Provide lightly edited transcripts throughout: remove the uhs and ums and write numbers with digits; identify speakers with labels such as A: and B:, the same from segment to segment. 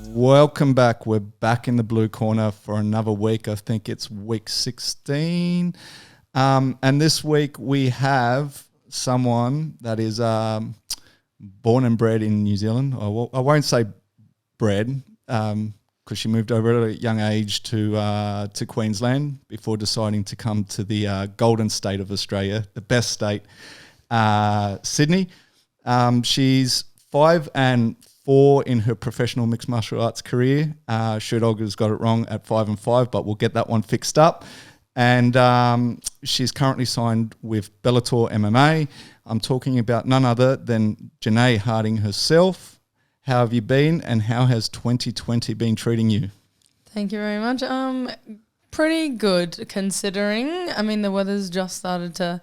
A: Welcome back. We're back in the blue corner for another week. I think it's week 16. And this week we have someone that is born and bred in New Zealand. I won't say bred because she moved over at a young age to Queensland before deciding to come to the golden state of Australia, the best state, Sydney. She's 5-4 in her professional mixed martial arts career. Sherdog has got it wrong at 5-5, but we'll get that one fixed up. And she's currently signed with Bellator MMA. I'm talking about none other than Janay Harding herself. How have you been, and how has 2020 been treating you?
B: Thank you very much. Pretty good considering. I mean, the weather's just started to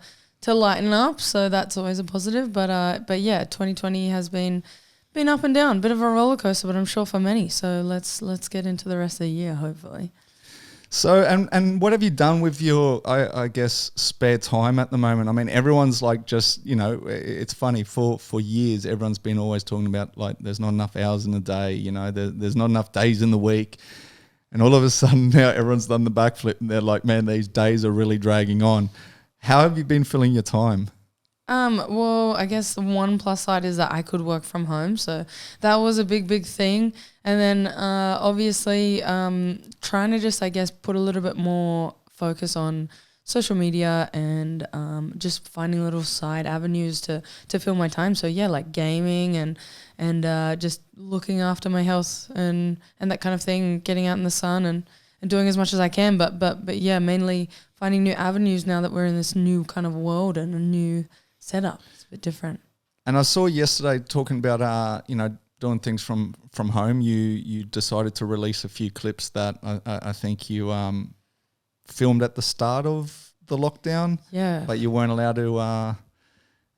B: lighten up, so that's always a positive. But yeah, 2020 has been up and down, bit of a roller coaster, but I'm sure for many. So let's get into the rest of the year, hopefully.
A: So, and what have you done with your, I guess, spare time at the moment? I mean, everyone's like just, it's funny, for years, everyone's been always talking about like there's not enough hours in the day, there's not enough days in the week. And all of a sudden now everyone's done the backflip and they're like, man, these days are really dragging on. How have you been filling your time?
B: Well, I guess the one plus side is that I could work from home. So that was a big thing. And then obviously trying to just, I guess, put a little bit more focus on social media and just finding little side avenues to fill my time. So yeah, like gaming and just looking after my health and that kind of thing, getting out in the sun and doing as much as I can. But yeah, mainly finding new avenues now that we're in this new kind of world and a new setup. It's a bit different. And
A: I saw yesterday talking about doing things from home. You decided to release a few clips that I think you filmed at the start of the lockdown.
B: Yeah.
A: But you weren't allowed to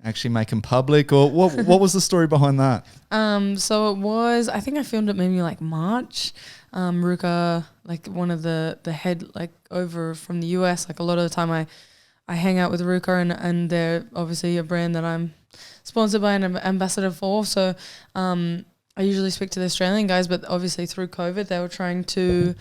A: actually make them public, or what was the story behind that?
B: So it was, I think I filmed it maybe like March. Ruka, like one of the head, like over from the US, like a lot of the time I hang out with Ruka and they're obviously a brand that I'm sponsored by and an ambassador for. So I usually speak to the Australian guys, but obviously through COVID they were trying to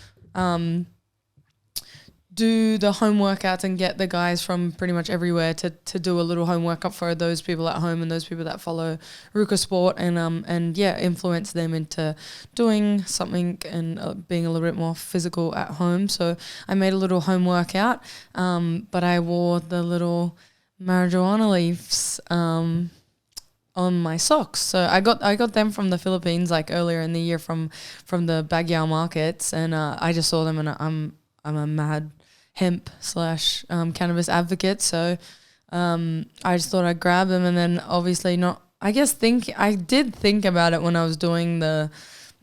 B: do the home workouts and get the guys from pretty much everywhere to do a little home workout for those people at home and those people that follow Ruka Sport and influence them into doing something and being a little bit more physical at home. So I made a little home workout, but I wore the little marijuana leaves on my socks. So I got them from the Philippines like earlier in the year from the Baguio markets, and I just saw them and I'm a mad hemp / cannabis advocate. So I just thought I'd grab them, and then obviously I did think about it when I was doing the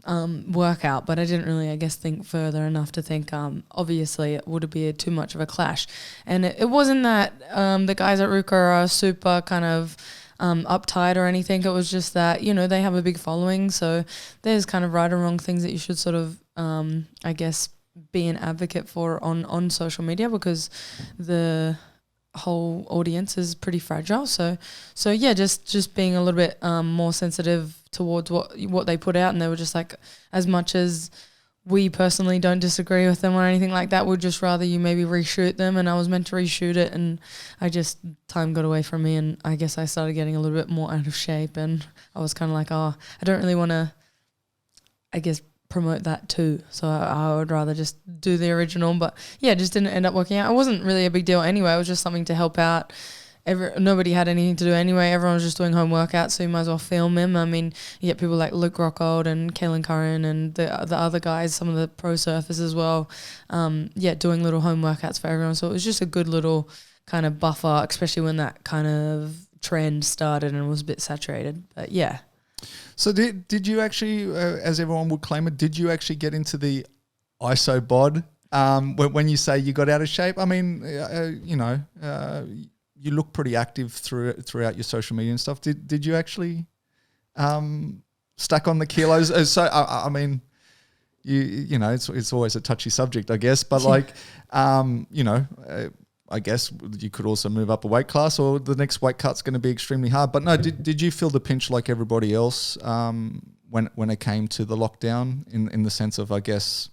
B: workout, but I didn't really, I guess, think further enough to think obviously it would be too much of a clash. And it wasn't that the guys at Ruka are super kind of uptight or anything. It was just that, they have a big following, so there's kind of right or wrong things that you should sort of I guess be an advocate for on social media, because the whole audience is pretty fragile. So yeah, just being a little bit more sensitive towards what they put out, and they were just like, as much as we personally don't disagree with them or anything like that, we'd just rather you maybe reshoot them. And I was meant to reshoot it, and time got away from me, and I guess I started getting a little bit more out of shape, and I was kind of like, I don't really want to, I guess, promote that too. So I would rather just do the original. But yeah, it just didn't end up working out. It wasn't really a big deal anyway. It was just something to help out. Nobody had anything to do anyway. Everyone was just doing home workouts, so you might as well film him. I mean, you get people like Luke Rockhold and Kaelin Curran and the other guys, some of the pro surfers as well, doing little home workouts for everyone. So it was just a good little kind of buffer, especially when that kind of trend started and was a bit saturated. But yeah.
A: So did you actually, as everyone would claim it, did you actually get into the ISO bod when you say you got out of shape? I mean, you look pretty active throughout your social media and stuff. Did you actually stack on the kilos? So I mean, it's always a touchy subject, I guess. But like, I guess you could also move up a weight class, or the next weight cut's going to be extremely hard. But no, did you feel the pinch like everybody else when it came to the lockdown, in the sense of, I guess,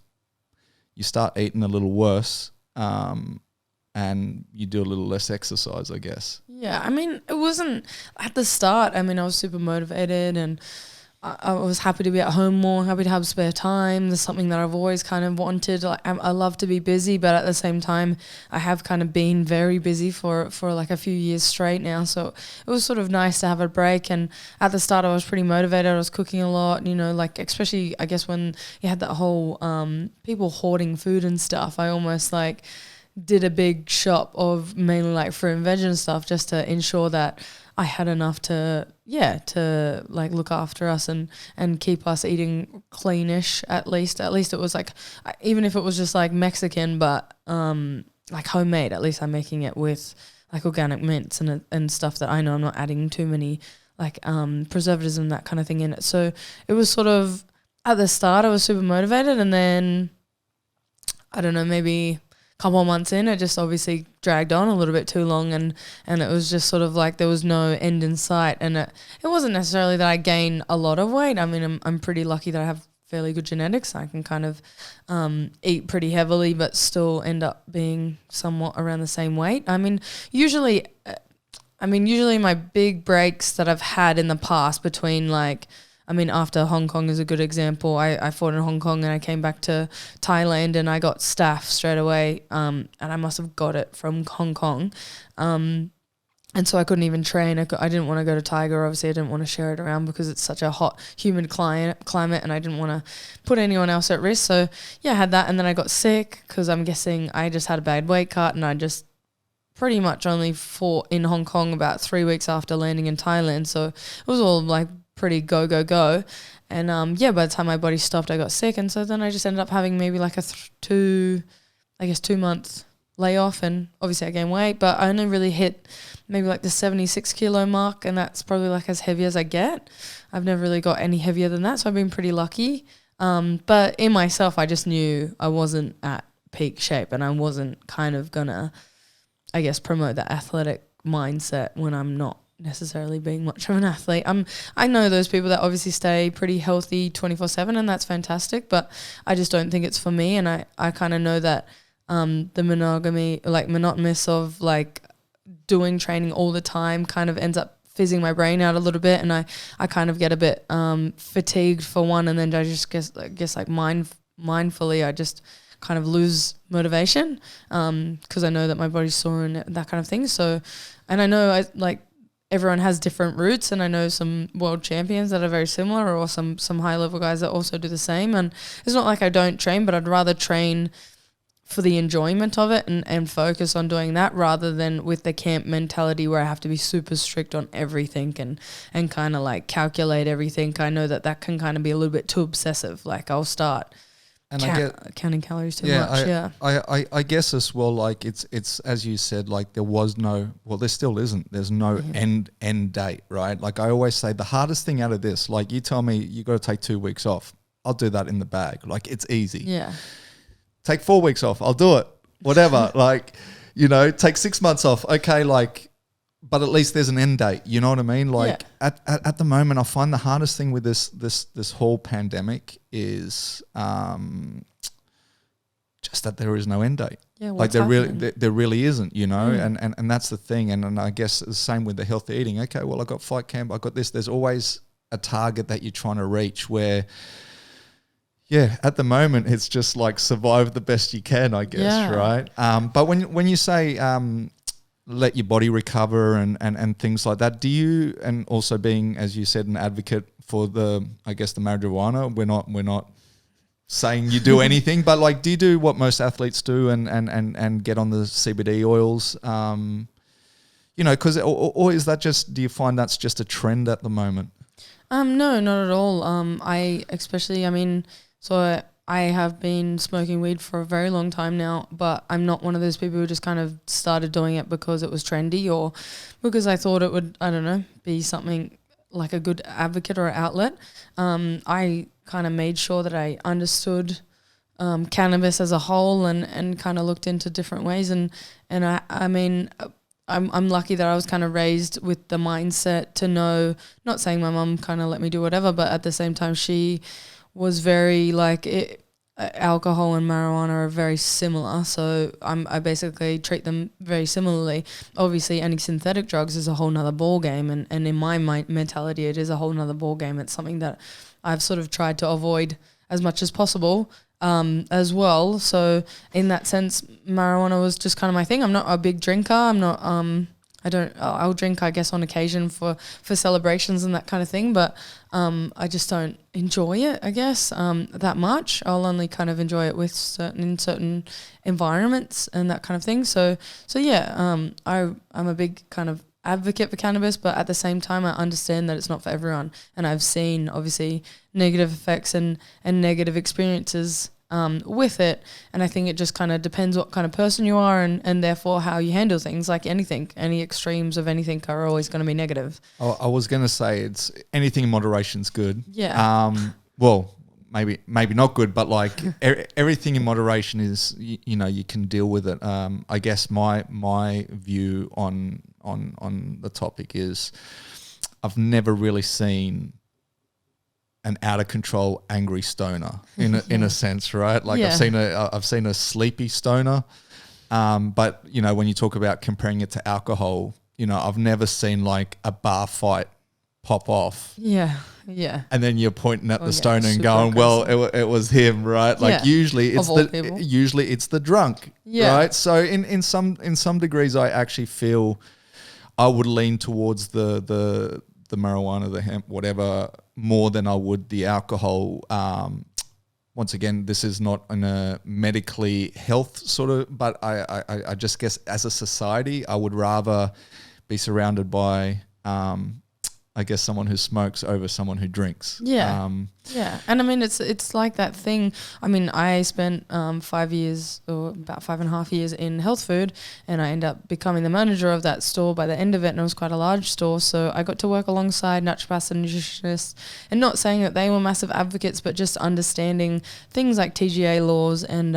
A: you start eating a little worse and you do a little less exercise, I guess?
B: Yeah, I mean, it wasn't at the start. I mean, I was super motivated and I was happy to be at home more, happy to have spare time. There's something that I've always kind of wanted. Like, I love to be busy, but at the same time, I have kind of been very busy for like a few years straight now. So it was sort of nice to have a break. And at the start, I was pretty motivated. I was cooking a lot, you know, like especially I guess when you had that whole people hoarding food and stuff. I almost like did a big shop of mainly like fruit and veg and stuff just to ensure that I had enough to like look after us and keep us eating cleanish at least. At least it was like, even if it was just like Mexican, but like homemade, at least I'm making it with like organic mints and stuff that I know I'm not adding too many like preservatives and that kind of thing in it. So it was sort of, at the start I was super motivated, and then I don't know, maybe couple of months in, it just obviously dragged on a little bit too long, and it was just sort of like there was no end in sight. And it wasn't necessarily that I gained a lot of weight. I mean, I'm pretty lucky that I have fairly good genetics. I can kind of eat pretty heavily but still end up being somewhat around the same weight. I mean, usually my big breaks that I've had in the past between like, I mean, after Hong Kong is a good example. I fought in Hong Kong and I came back to Thailand and I got staph straight away, and I must have got it from Hong Kong. And so I couldn't even train. I didn't want to go to Tiger. Obviously, I didn't want to share it around because it's such a hot, humid climate, and I didn't want to put anyone else at risk. So, yeah, I had that, and then I got sick because I'm guessing I just had a bad weight cut, and I just pretty much only fought in Hong Kong about 3 weeks after landing in Thailand. So it was all like pretty go. And by the time my body stopped, I got sick. And so then I just ended up having maybe like a 2 month layoff. And obviously I gained weight, but I only really hit maybe like the 76 kilo mark. And that's probably like as heavy as I get. I've never really got any heavier than that. So I've been pretty lucky. But in myself, I just knew I wasn't at peak shape and I wasn't kind of gonna, I guess, promote that athletic mindset when I'm not necessarily being much of an athlete. I know those people that obviously stay pretty healthy 24/7, and that's fantastic, but I just don't think it's for me. And I kind of know that the monotonous of like doing training all the time kind of ends up fizzing my brain out a little bit, and I kind of get a bit fatigued for one, and then I just guess like mindfully I just kind of lose motivation because I know that my body's sore and that kind of thing. So, and I know everyone has different routes, and I know some world champions that are very similar, or some high level guys that also do the same. And it's not like I don't train, but I'd rather train for the enjoyment of it and focus on doing that rather than with the camp mentality where I have to be super strict on everything and kind of like calculate everything. I know that can kind of be a little bit too obsessive. Like I'll start counting calories too much.
A: I guess as well, like it's as you said, like there still isn't. There's no end date, right? Like I always say, the hardest thing out of this, like you tell me you got to take 2 weeks off, I'll do that in the bag. Like it's easy.
B: Yeah.
A: Take 4 weeks off, I'll do it. Whatever. Like, you know, take 6 months off. Okay, like, but at least there's an end date. You know what I mean? Like at the moment, I find the hardest thing with this whole pandemic is just that there is no end date.
B: Yeah,
A: like there really isn't, you know, and that's the thing. And I guess the same with the healthy eating. Okay, well, I got fight camp, I got this. There's always a target that you're trying to reach where, yeah, at the moment it's just like survive the best you can, I guess, right? But when you say let your body recover and things like that, do you, and also being, as you said, an advocate for the marijuana, we're not saying you do anything, but like, do you do what most athletes do and get on the CBD oils? You know, because or is that just, do you find that's just a trend at the moment?
B: No, not at all. I have been smoking weed for a very long time now, but I'm not one of those people who just kind of started doing it because it was trendy or because I thought it would, I don't know, be something like a good advocate or outlet. I kind of made sure that I understood cannabis as a whole and kind of looked into different ways. And I mean, I'm lucky that I was kind of raised with the mindset to know, not saying my mum kind of let me do whatever, but at the same time she was very like alcohol and marijuana are very similar, so I basically treat them very similarly. Obviously any synthetic drugs is a whole nother ball game, and in my mentality it is a whole nother ball game. It's something that I've sort of tried to avoid as much as possible as well. So in that sense, marijuana was just kind of my thing. I'm not a big drinker. I'm not I'll drink, I guess, on occasion for celebrations and that kind of thing, but I just don't enjoy it, I guess, that much. I'll only kind of enjoy it with certain environments and that kind of thing. So yeah, I'm a big kind of advocate for cannabis, but at the same time I understand that it's not for everyone, and I've seen obviously negative effects and negative experiences with it, and I think it just kind of depends what kind of person you are, and therefore how you handle things. Like anything, any extremes of anything are always going to be negative.
A: I was going to say it's anything in moderation is good.
B: Yeah.
A: Well, maybe not good, but like everything in moderation is, you know, you can deal with it. I guess my view on the topic is I've never really seen an out of control angry stoner in a sense, right? Like I've seen a sleepy stoner, but you know, when you talk about comparing it to alcohol, you know, I've never seen like a bar fight pop off.
B: Yeah.
A: And then you're pointing at the stoner and going, well, it was him, right? Like usually it's the drunk, right? So in some degrees, I actually feel I would lean towards the marijuana, the hemp, whatever, more than I would the alcohol. Once again, this is not in a medically health sort of, but I just guess as a society, I would rather be surrounded by, I guess, someone who smokes over someone who drinks.
B: Yeah. And I mean, it's like that thing. I mean, I spent 5 years or about 5.5 years in health food, and I ended up becoming the manager of that store by the end of it, and it was quite a large store. So I got to work alongside naturopaths and nutritionists, and not saying that they were massive advocates, but just understanding things like TGA laws and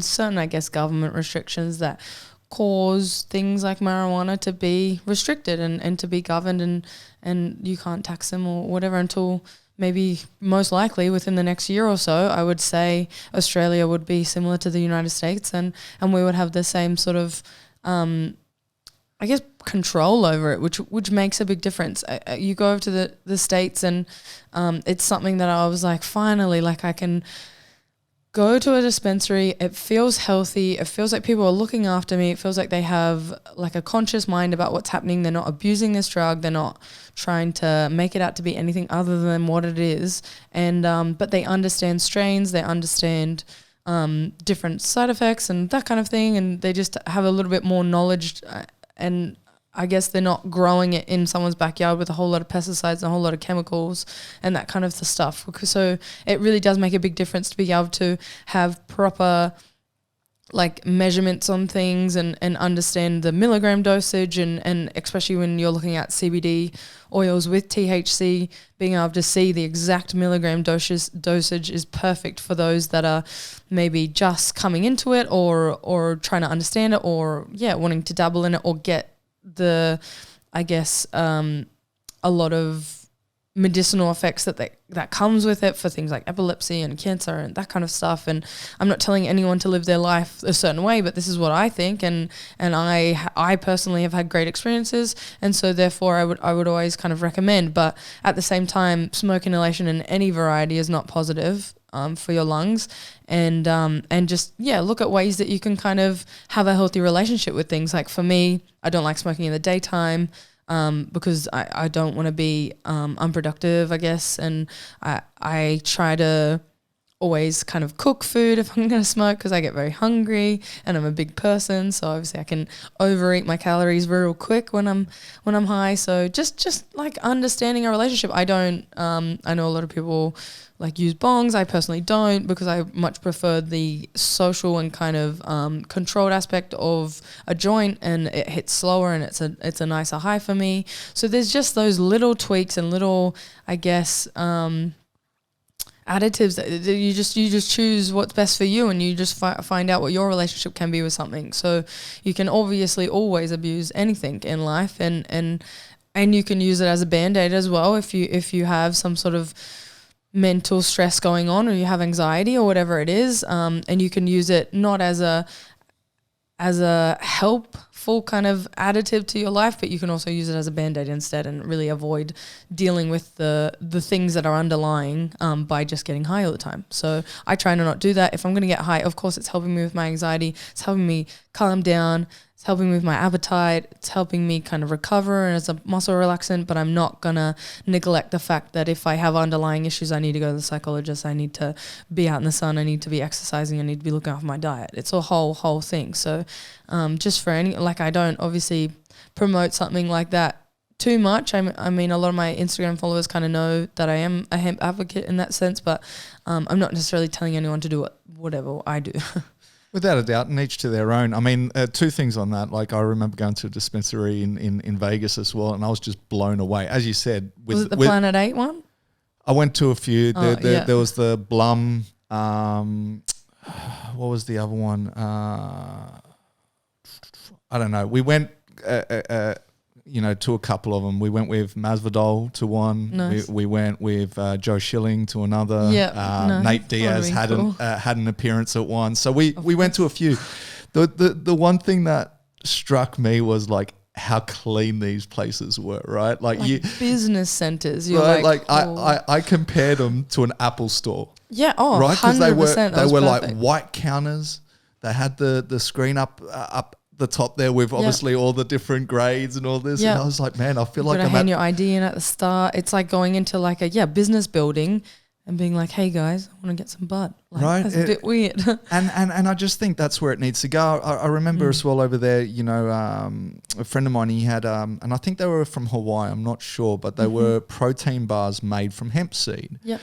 B: certain, I guess, government restrictions that cause things like marijuana to be restricted and to be governed, and you can't tax them or whatever until maybe most likely within the next year or so. I would say Australia would be similar to the United States, and we would have the same sort of I guess control over it, which makes a big difference. You go over to the States, and it's something that I was like, finally, like I can go to a dispensary. It feels healthy. It feels like people are looking after me. It feels like they have like a conscious mind about what's happening. They're not abusing this drug. They're not trying to make it out to be anything other than what it is. And but they understand strains. They understand different side effects and that kind of thing. And they just have a little bit more knowledge, and I guess they're not growing it in someone's backyard with a whole lot of pesticides and a whole lot of chemicals and that kind of stuff. So it really does make a big difference to be able to have proper like measurements on things and understand the milligram dosage, and especially when you're looking at CBD oils with THC, being able to see the exact milligram dosage is perfect for those that are maybe just coming into it or trying to understand it, or wanting to dabble in it or get the, I guess, a lot of medicinal effects that comes with it for things like epilepsy and cancer and that kind of stuff. And I'm not telling anyone to live their life a certain way, but this is what I think, and I personally have had great experiences, and so therefore I would always kind of recommend. But at the same time, smoke inhalation in any variety is not positive for your lungs, and just look at ways that you can kind of have a healthy relationship with things. Like for me, I don't like smoking in the daytime because I don't want to be unproductive, I guess, and I try to always kind of cook food if I'm going to smoke, because I get very hungry and I'm a big person, so obviously I can overeat my calories real quick when I'm high. So just like understanding a relationship. I don't I know a lot of people like use bongs. I personally don't, because I much prefer the social and kind of controlled aspect of a joint, and it hits slower and it's a nicer high for me. So there's just those little tweaks and little, I guess, additives. You just choose what's best for you, and you just find out what your relationship can be with something. So you can obviously always abuse anything in life, and you can use it as a band-aid as well if you have some sort of mental stress going on, or you have anxiety or whatever it is, and you can use it not as a helpful kind of additive to your life, but you can also use it as a band-aid instead and really avoid dealing with the things that are underlying by just getting high all the time. So I try to not do that. If I'm going to get high, of course it's helping me with my anxiety, it's helping me calm down, it's helping me with my appetite, it's helping me kind of recover and as a muscle relaxant, but I'm not going to neglect the fact that if I have underlying issues, I need to go to the psychologist, I need to be out in the sun, I need to be exercising, I need to be looking after my diet. It's a whole thing. So just for any, like, I don't obviously promote something like that too much. I mean, a lot of my Instagram followers kind of know that I am a hemp advocate in that sense, but I'm not necessarily telling anyone to do whatever I do.
A: Without a doubt, and each to their own. I mean, two things on that. Like, I remember going to a dispensary in Vegas as well, and I was just blown away. As you said.
B: Was it the Planet 8 one?
A: I went to a few. There was the Blum. What was the other one? I don't know. We went, to a couple of them. We went with Masvidal to one.
B: Nice.
A: We went with Joe Schilling to another.
B: Yeah,
A: Nate Diaz had an appearance at one. So we went to a few. The one thing that struck me was like how clean these places were, right? Like
B: business centers. You're
A: right?
B: like
A: I compared them to an Apple store.
B: Yeah.
A: Right, because
B: 100%.
A: they were like white counters. They had the screen up the top there with obviously all the different grades and all this. And I was like, man, I feel like I'm
B: hand your ID in at the start. It's like going into like a business building and being like, hey guys, I want to get some bud. Like, right. That's a bit weird.
A: and I just think that's where it needs to go. I remember as well over there, a friend of mine, he had, and I think they were from Hawaii, I'm not sure, but they were protein bars made from hemp seed.
B: Yep.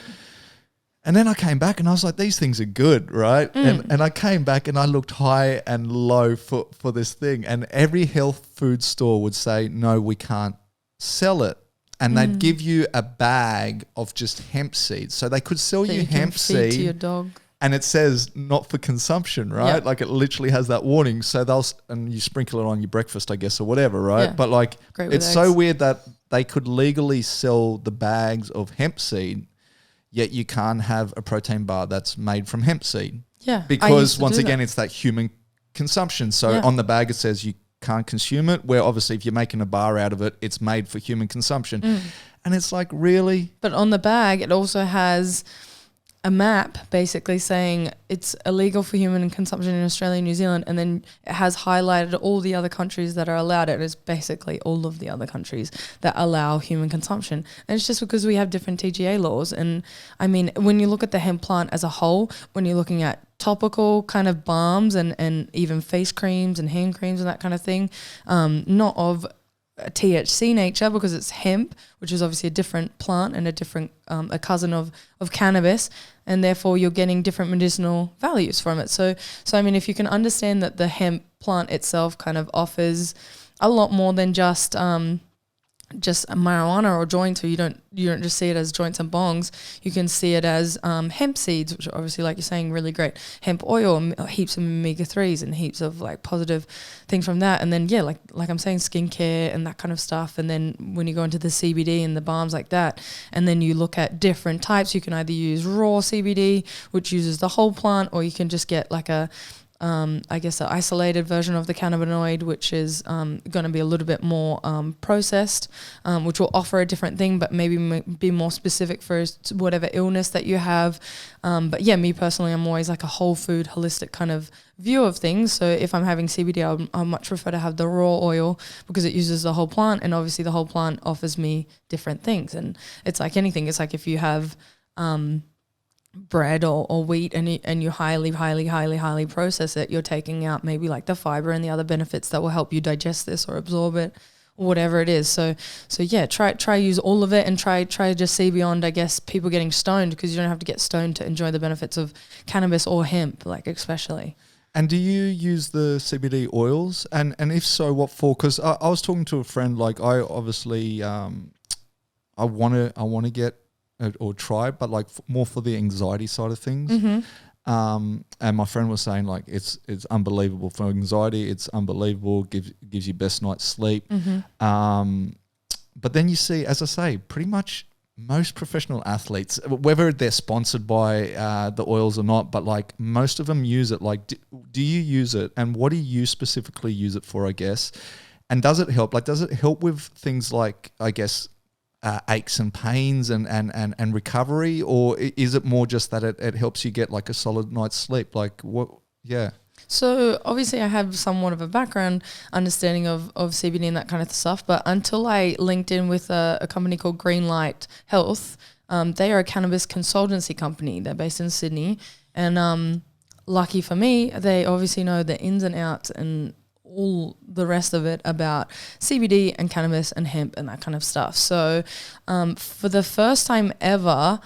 A: And then I came back and I was like, these things are good, right? And I came back and I looked high and low for this thing. And every health food store would say, no, we can't sell it. And they'd give you a bag of just hemp seeds. So they could sell you hemp seed.
B: To your dog.
A: And it says not for consumption, right?
B: Yep.
A: Like it literally has that warning. So and you sprinkle it on your breakfast, I guess, or whatever, right? Yeah. But like, it's so weird that they could legally sell the bags of hemp seed, yet you can't have a protein bar that's made from hemp seed.
B: Yeah.
A: Because once again, it's that human consumption. So on the bag, it says you can't consume it, where obviously if you're making a bar out of it, it's made for human consumption. And it's like, really?
B: But on the bag, it also has a map basically saying it's illegal for human consumption in Australia and New Zealand, and then it has highlighted all the other countries that are allowed it. It's basically all of the other countries that allow human consumption. And it's just because we have different TGA laws. And I mean, when you look at the hemp plant as a whole, when you're looking at topical kind of balms and even face creams and hand creams and that kind of thing, not of THC nature because it's hemp, which is obviously a different plant and a different a cousin of cannabis, and therefore you're getting different medicinal values from it. So I mean, if you can understand that the hemp plant itself kind of offers a lot more than just marijuana or joints, or you don't just see it as joints and bongs. You can see it as hemp seeds, which are obviously, like you're saying, really great. Hemp oil, heaps of omega-3s and heaps of like positive things from that. And then like I'm saying, skincare and that kind of stuff. And then when you go into the CBD and the balms like that, and then you look at different types, you can either use raw CBD, which uses the whole plant, or you can just get like an isolated version of the cannabinoid, which is going to be a little bit more processed, which will offer a different thing, but maybe be more specific for whatever illness that you have. But yeah, me personally, I'm always like a whole food, holistic kind of view of things. So if I'm having CBD, I'll much prefer to have the raw oil because it uses the whole plant, and obviously the whole plant offers me different things. And it's like anything. It's like if you have bread or wheat and you highly process it, you're taking out maybe like the fiber and the other benefits that will help you digest this or absorb it or whatever it is. So yeah, try use all of it, and try just see beyond, I guess, people getting stoned, because you don't have to get stoned to enjoy the benefits of cannabis or hemp, like especially.
A: And do you use the CBD oils? And if so, what for? Because I was talking to a friend, like I obviously I want to get or tried, but like more for the anxiety side of things. And my friend was saying like it's unbelievable for anxiety. It's unbelievable. Gives you best night's sleep. But then you see, as I say, pretty much most professional athletes, whether they're sponsored by the oils or not, but like most of them use it. Like, do you use it, and what do you specifically use it for? I guess, and does it help? Like, does it help with things like, I guess, aches and pains and recovery, or is it more just that it helps you get like a solid night's sleep? Like what? Yeah.
B: So obviously I have somewhat of a background understanding of CBD and that kind of stuff, but until I linked in with a company called Greenlight Health, they are a cannabis consultancy company. They're based in Sydney, and lucky for me, they obviously know the ins and outs and all the rest of it about CBD and cannabis and hemp and that kind of stuff. So for the first time ever,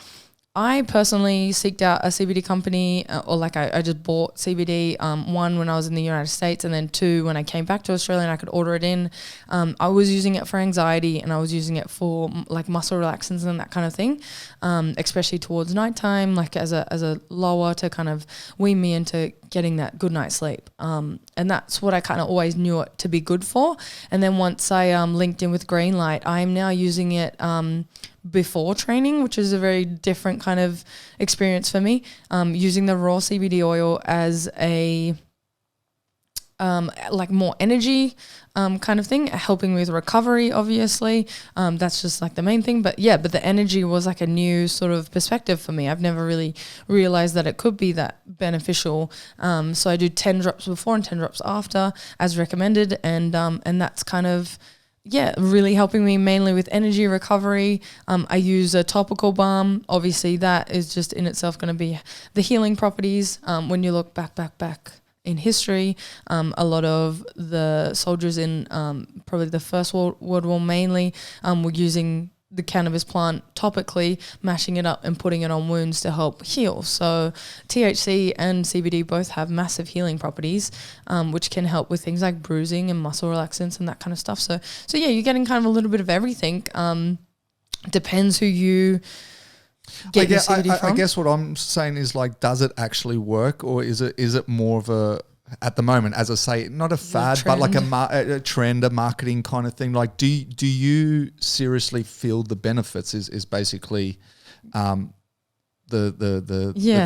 B: I personally seeked out a CBD company, or like I just bought CBD, one when I was in the United States, and then two when I came back to Australia and I could order it in. I was using it for anxiety, and I was using it for like muscle relaxants and that kind of thing, especially towards nighttime, like as a lower to kind of wean me into getting that good night's sleep. And that's what I kind of always knew it to be good for. And then once I linked in with Greenlight, I'm now using it before training, which is a very different kind of experience for me. Using the raw CBD oil as a like more energy kind of thing, helping with recovery, obviously. That's just like the main thing. But the energy was like a new sort of perspective for me. I've never really realized that it could be that beneficial. So I do 10 drops before and 10 drops after as recommended. And that's kind of, really helping me mainly with energy recovery. I use a topical balm. Obviously, that is just in itself going to be the healing properties. When you look back in history, a lot of the soldiers in probably the First World War mainly were using the cannabis plant topically, mashing it up and putting it on wounds to help heal. So THC and CBD both have massive healing properties, which can help with things like bruising and muscle relaxants and that kind of stuff. So you're getting kind of a little bit of everything. Depends who you get your CBD from.
A: I guess what I'm saying is like, does it actually work, or is it more of a, at the moment, as I say, not a fad, but like a trend, a marketing kind of thing? Like, do you seriously feel the benefits? Is basically the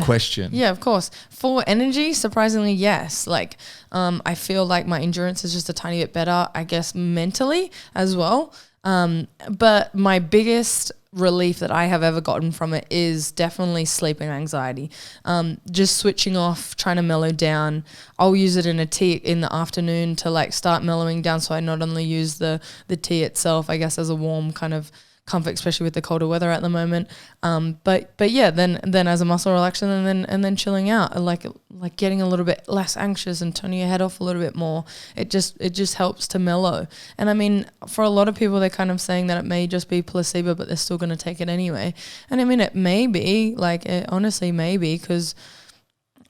A: question.
B: Yeah, of course. For energy, surprisingly, yes. Like, I feel like my endurance is just a tiny bit better, I guess, mentally as well. But my biggest relief that I have ever gotten from it is definitely sleep and anxiety. Just switching off, trying to mellow down. I'll use it in a tea in the afternoon to like start mellowing down. So I not only use the tea itself, I guess, as a warm kind of comfort, especially with the colder weather at the moment. But then as a muscle relaxant and then chilling out, like getting a little bit less anxious and turning your head off a little bit more. It just helps to mellow. And I mean, for a lot of people, they're kind of saying that it may just be placebo, but they're still going to take it anyway. And I mean, it may be, like, it honestly may be, because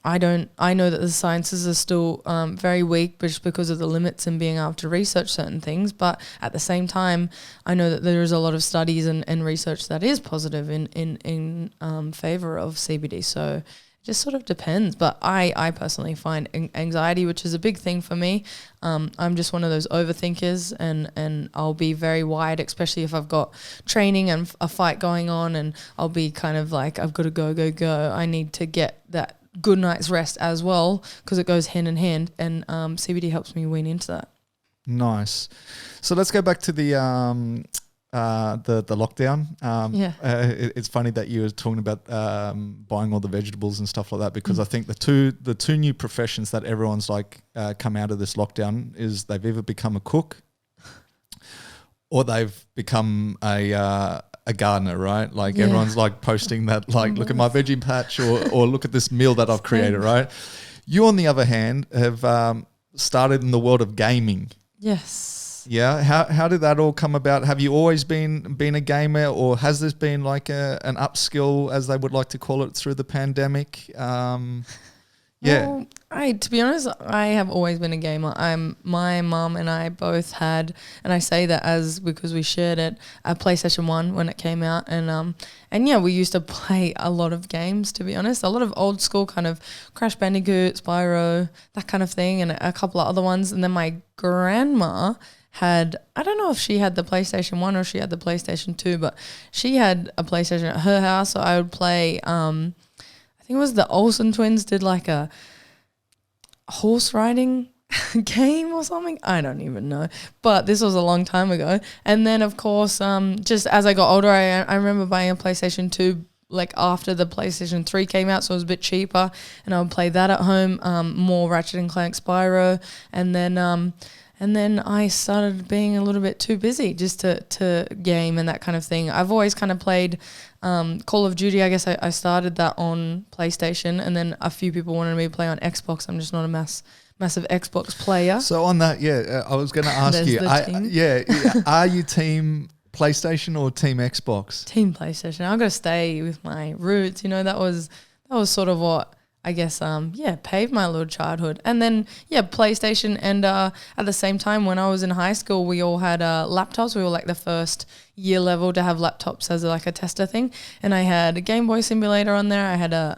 B: I know that the sciences are still very weak just because of the limits in being able to research certain things. But at the same time, I know that there is a lot of studies and research that is positive in favor of CBD. So it just sort of depends. But I personally find anxiety, which is a big thing for me. I'm just one of those overthinkers, and I'll be very wide, especially if I've got training and a fight going on, and I'll be kind of like, I've got to go. I need to get that good night's rest as well, because it goes hand in hand, and CBD helps me wean into that.
A: Nice. So let's go back to the lockdown. It's funny that you were talking about buying all the vegetables and stuff like that, because I think the two new professions that everyone's like come out of this lockdown is they've either become a cook or they've become a gardener, right? Like everyone's like posting that, like, look at my veggie patch, or look at this meal that I've created, right? You, on the other hand, have started in the world of gaming.
B: Yes.
A: Yeah. How did that all come about? Have you always been a gamer, or has this been like an upskill, as they would like to call it, through the pandemic? Yeah.
B: Well, to be honest, I have always been a gamer. My mum and I both had, and I say that as because we shared it, a PlayStation 1 when it came out, and yeah, we used to play a lot of games, to be honest, a lot of old school kind of Crash Bandicoot, Spyro, that kind of thing, and a couple of other ones. And then my grandma had, I don't know if she had the PlayStation 1 or she had the PlayStation 2, but she had a PlayStation at her house, so I would play, I think it was the Olsen twins did like a horse riding game or something. I don't even know. But this was a long time ago. And then, of course, just as I got older, I remember buying a PlayStation 2 like after the PlayStation 3 came out, so it was a bit cheaper. And I would play that at home, more Ratchet and Clank Spyro. And then I started being a little bit too busy just to game and that kind of thing. I've always kind of played Call of Duty. I guess I started that on PlayStation, and then a few people wanted me to play on Xbox. I'm just not a massive Xbox player.
A: So on that, I was going to ask you, are you team PlayStation or team Xbox?
B: Team PlayStation. I've got to stay with my roots. That was sort of what I guess, paved my little childhood. And then, PlayStation. And at the same time, when I was in high school, we all had laptops. We were like the first year level to have laptops as like a tester thing. And I had a Game Boy simulator on there. I had a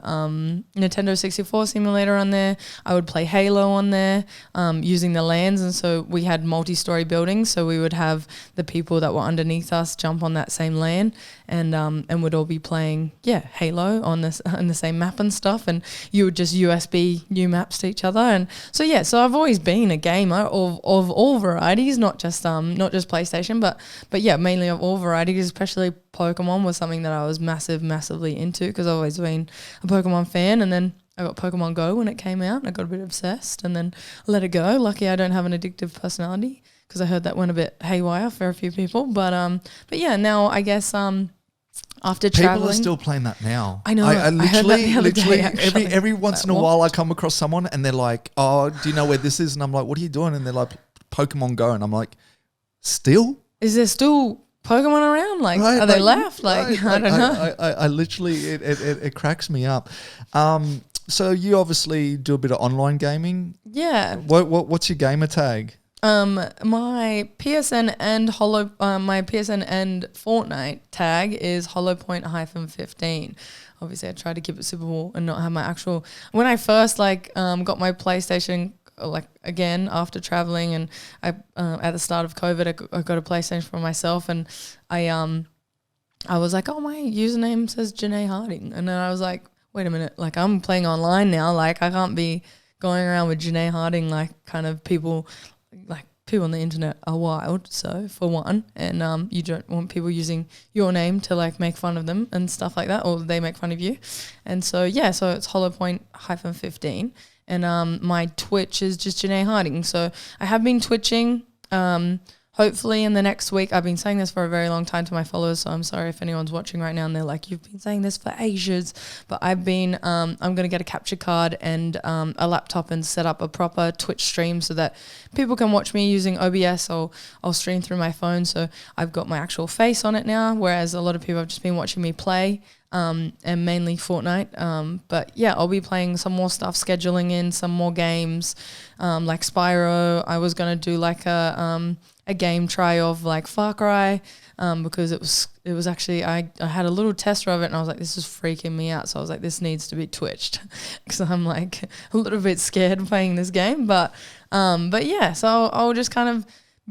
B: Nintendo 64 simulator on there. I would play Halo on there using the LANs. And so we had multi-story buildings. So we would have the people that were underneath us jump on that same LAN and would all be playing, Halo on the same map and stuff. And you would just USB new maps to each other. And so, so I've always been a gamer of all varieties, not just PlayStation, but mainly of all varieties, especially Pokemon was something that I was massively into because I've always been a Pokemon fan. And then I got Pokemon Go when it came out and I got a bit obsessed and then let it go. Lucky I don't have an addictive personality because I heard that went a bit haywire for a few people. But now I guess after traveling,
A: people are still playing that now.
B: I know.
A: I literally,
B: heard that the other day,
A: every once in a while, I come across someone and they're like, "Oh, do you know where this is?" And I'm like, "What are you doing?" And they're like, "Pokemon Go," and I'm like, "Still?
B: Is there still Pokemon around? Like, right, are they left? Like, I don't know."
A: I literally, it cracks me up. So you obviously do a bit of online gaming.
B: Yeah.
A: What's your gamer tag?
B: My PSN and Fortnite tag is Hollowpoint -15. Obviously, I try to keep it simple and not have my actual. When I first got my PlayStation, again after traveling, and I at the start of COVID, I got a PlayStation for myself, and I was like, oh, my username says Janay Harding, and then I was like, wait a minute, like I'm playing online now, like I can't be going around with Janay Harding, like kind of people. Like people on the internet are wild, so for one, and you don't want people using your name to like make fun of them and stuff like that, or they make fun of you. And so so it's Hollowpoint -15, and my Twitch is just Janay Harding. So I have been twitching. Hopefully in the next week, I've been saying this for a very long time to my followers, so I'm sorry if anyone's watching right now and they're like, you've been saying this for ages, but I've been, I'm going to get a capture card and a laptop and set up a proper Twitch stream so that people can watch me using OBS, or I'll stream through my phone, so I've got my actual face on it now, whereas a lot of people have just been watching me play, and mainly Fortnite. But I'll be playing some more stuff, scheduling in some more games, like Spyro. I was going to do like a game try of like Far Cry, because it was actually, I had a little tester of it and I was like, this is freaking me out. So I was like, this needs to be twitched because I'm like a little bit scared playing this game. But so I'll just kind of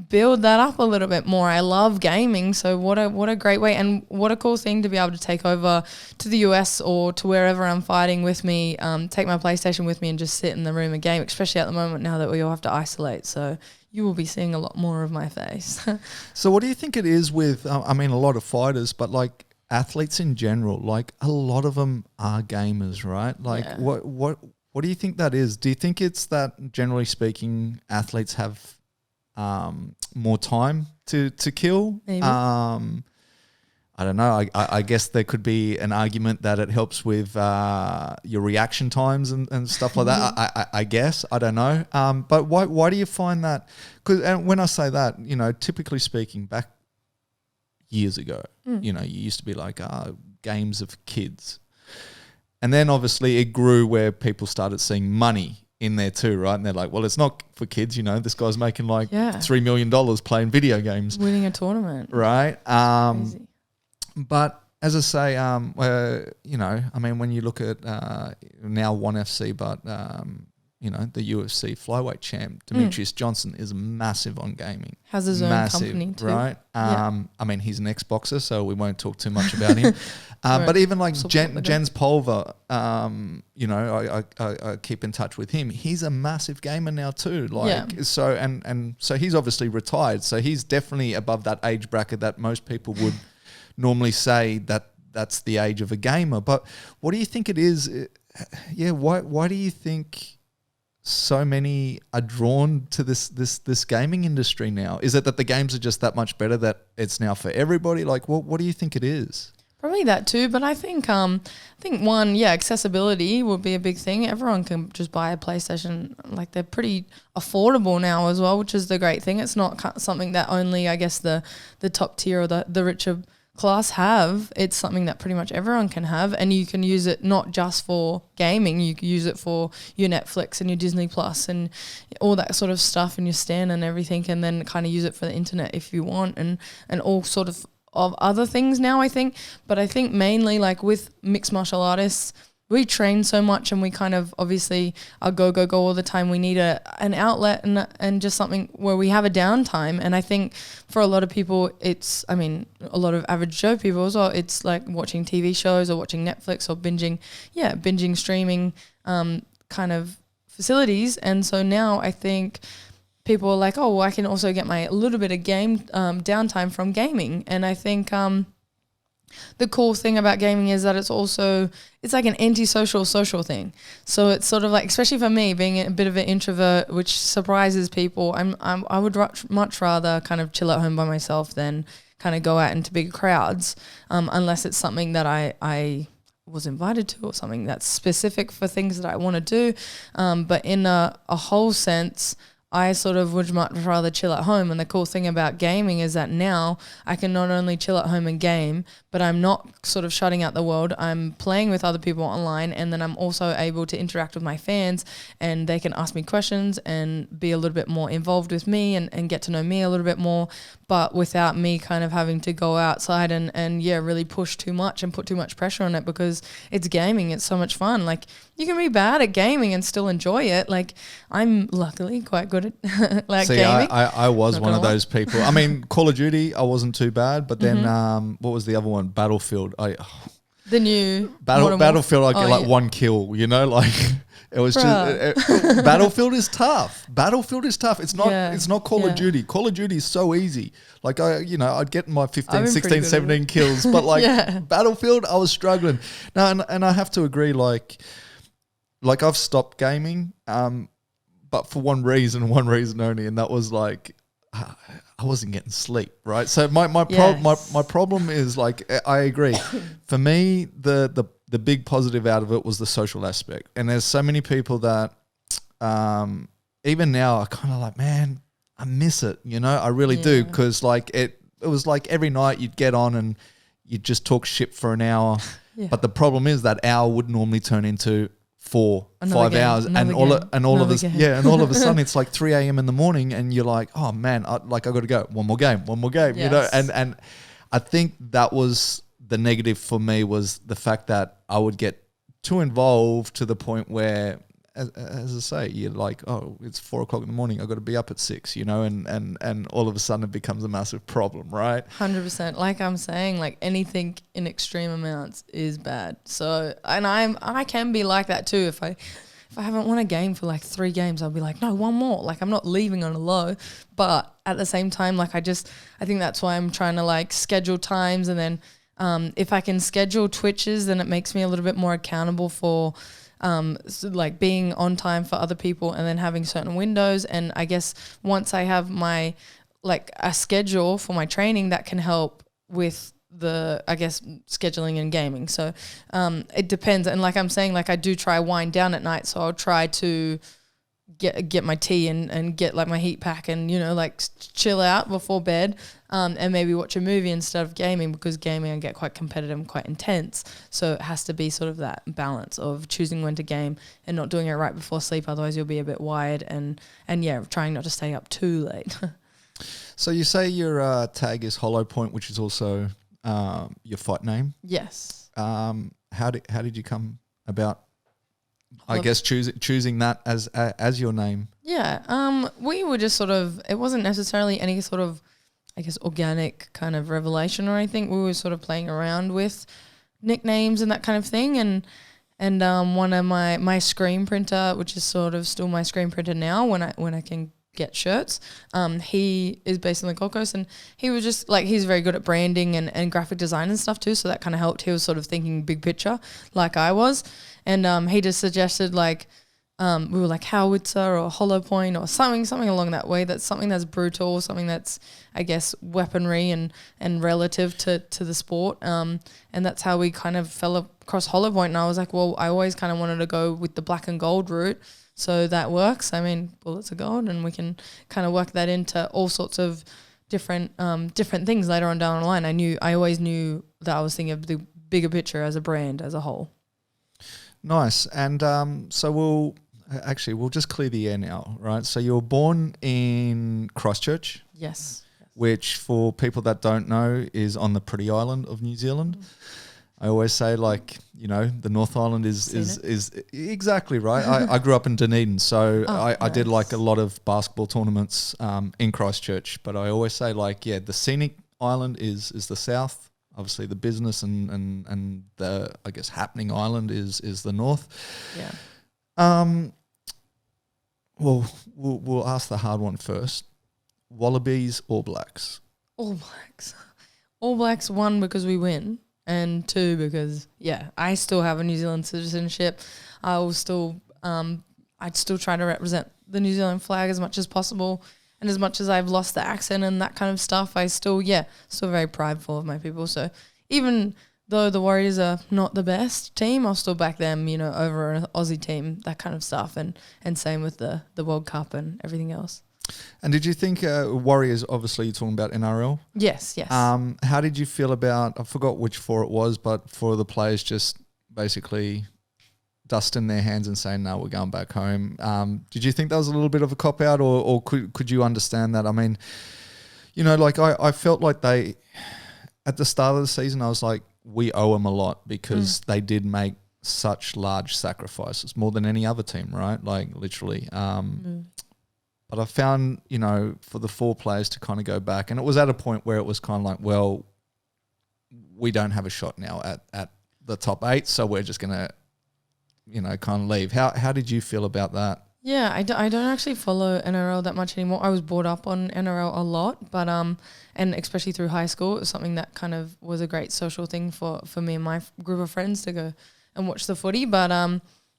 B: build that up a little bit more. I love gaming, so what a great way, and what a cool thing to be able to take over to the US or to wherever I'm fighting with me, take my PlayStation with me and just sit in the room and game, especially at the moment now that we all have to isolate. So you will be seeing a lot more of my face.
A: So what do you think it is with, a lot of fighters, but like athletes in general, like a lot of them are gamers, right? Like what do you think that is? Do you think it's that generally speaking athletes have more time to kill?
B: Maybe.
A: I don't know. I guess there could be an argument that it helps with your reaction times and stuff like that. I guess. I don't know. But why do you find that? Because when I say that, typically speaking, back years ago, you used to be like games of kids. And then obviously it grew where people started seeing money in there too, right? And they're like, well, it's not for kids, you know, this guy's making like $3 million playing video games.
B: Winning a tournament.
A: Right.
B: Crazy.
A: But as I say, you know, I mean, when you look at now ONE FC, but, you know, the UFC flyweight champ, Demetrius Johnson, is massive on gaming.
B: Has his own company too.
A: Right? I mean, he's an ex-boxer, so we won't talk too much about him. But even like Jens Pulver, you know, I keep in touch with him. He's a massive gamer now too. Like so, and so he's obviously retired. So he's definitely above that age bracket that most people would normally say that that's the age of a gamer. But what do you think it is? Why do you think so many are drawn to this gaming industry now? Is it that the games are just that much better that it's now for everybody? Like, what do you think it is?
B: Probably that too, but I think one, accessibility would be a big thing. Everyone can just buy a PlayStation. Like, they're pretty affordable now as well, which is the great thing. It's not something that only, I guess, the top tier or the richer class have. It's something that pretty much everyone can have, and you can use it not just for gaming. You can use it for your Netflix and your Disney Plus and all that sort of stuff, and your Stan and everything, and then kind of use it for the internet if you want, and all sort of other things now, I think. But I think mainly, like, with mixed martial artists, we train so much, and we kind of obviously are go all the time. We need an outlet and just something where we have a downtime. And I think for a lot of people, it's, I mean, a lot of average Joe people as well, it's like watching TV shows or watching Netflix or binging streaming kind of facilities. And so now I think people are like, oh, well, I can also get a little bit of game downtime from gaming. And I think the cool thing about gaming is that it's like an antisocial social thing. So it's sort of like, especially for me, being a bit of an introvert, which surprises people, I would much rather kind of chill at home by myself than kind of go out into big crowds, unless it's something that I was invited to or something that's specific for things that I want to do. But in a whole sense, I sort of would much rather chill at home. And the cool thing about gaming is that now I can not only chill at home and game, but I'm not sort of shutting out the world. I'm playing with other people online, and then I'm also able to interact with my fans, and they can ask me questions and be a little bit more involved with me and get to know me a little bit more, but without me kind of having to go outside and really push too much and put too much pressure on it, because it's gaming. It's so much fun. Like, you can be bad at gaming and still enjoy it. Like, I'm luckily quite good at gaming.
A: I was one of those people. I mean, Call of Duty, I wasn't too bad, but then what was the other one? Battlefield.
B: The new
A: Battlefield. I get like one kill. You know, like it was just Battlefield is tough. It's not. It's not Call of Duty. Call of Duty is so easy. Like I'd get my 15, 16, 17 kills, but like Battlefield, I was struggling. No, and I have to agree. Like I've stopped gaming, but for one reason only, and that was like I wasn't getting sleep, right? So my problem is, like, I agree. For me, the big positive out of it was the social aspect. And there's so many people that even now are kind of like, man, I miss it, you know? I really do, because like it was like every night you'd get on and you'd just talk shit for an hour. But the problem is that hour would normally turn into 4, 5 hours, and all of a sudden it's like 3 a.m. in the morning, and you're like, oh man, I got to go. One more game, you know. And I think that was the negative for me, was the fact that I would get too involved to the point where, as I say, you're like, oh, it's 4 o'clock in the morning, I've got to be up at 6, you know, and all of a sudden it becomes a massive problem, right?
B: 100%. Like I'm saying, like, anything in extreme amounts is bad. So, and I can be like that too. If I haven't won a game for like 3 games, I'll be like, no, one more. Like, I'm not leaving on a low. But at the same time, like, I think that's why I'm trying to like schedule times, and then if I can schedule Twitches, then it makes me a little bit more accountable for so like being on time for other people, and then having certain windows. And I guess once I have my like a schedule for my training, that can help with the, I guess, scheduling and gaming. So it depends. And like I'm saying, like, I do try wind down at night, so I'll try to get my tea and get like my heat pack and, you know, like chill out before bed, and maybe watch a movie instead of gaming, because gaming I get quite competitive and quite intense. So it has to be sort of that balance of choosing when to game and not doing it right before sleep. Otherwise you'll be a bit wired, and yeah, trying not to stay up too late.
A: So you say your tag is Hollowpoint, which is also your fight name.
B: Yes.
A: How did you come about, I guess, choosing that as your name?
B: Yeah. We were just sort of, it wasn't necessarily any sort of, I guess, organic kind of revelation or anything. We were sort of playing around with nicknames and that kind of thing. And one of my screen printer, which is sort of still my screen printer now when I can get shirts, he is based on the Gold Coast, and he was just like, he's very good at branding and graphic design and stuff too, so that kind of helped. He was sort of thinking big picture like I was, and he just suggested like, we were like howitzer or Hollowpoint or something along that way. That's something that's brutal, something that's, I guess, weaponry and relative to the sport. And that's how we kind of fell across Hollowpoint. And I was like, well, I always kind of wanted to go with the black and gold route. So that works. I mean, bullets are gold, and we can kind of work that into all sorts of different things later on down the line. I always knew that I was thinking of the bigger picture as a brand as a whole.
A: Nice. And so we'll just clear the air now, right? So you were born in Christchurch.
B: Yes.
A: Which, for people that don't know, is on the pretty island of New Zealand. I always say, like, you know, the North Island is exactly right. I grew up in Dunedin, so I did like a lot of basketball tournaments in Christchurch. But I always say, like, yeah, the scenic island is the south. Obviously, the business and the, I guess, happening island is the north.
B: Yeah.
A: Well, we'll ask the hard one first. Wallabies, All Blacks?
B: All Blacks. All Blacks, one, because we win, and two, because, yeah, I still have a New Zealand citizenship. I'd still try to represent the New Zealand flag as much as possible. And as much as I've lost the accent and that kind of stuff, I still very prideful of my people. So even though the Warriors are not the best team, I'll still back them, you know, over an Aussie team, that kind of stuff. And same with the World Cup and everything else.
A: And did you think Warriors, obviously you're talking about NRL?
B: Yes.
A: How did you feel about, I forgot which four it was, but for the players just basically dusting their hands and saying, no, we're going back home? Did you think that was a little bit of a cop-out, or could you understand that? I mean, you know, like I felt like they, at the start of the season, I was like, we owe them a lot because they did make such large sacrifices, more than any other team, right? Like literally. But I found, you know, for the four players to kind of go back, and it was at a point where it was kind of like, well, we don't have a shot now at the top 8, so we're just going to, you know, kind of leave. How did you feel about that?
B: Yeah, I don't actually follow NRL that much anymore. I was brought up on NRL a lot, but and especially through high school, it was something that kind of was a great social thing for me and my group of friends to go and watch the footy. But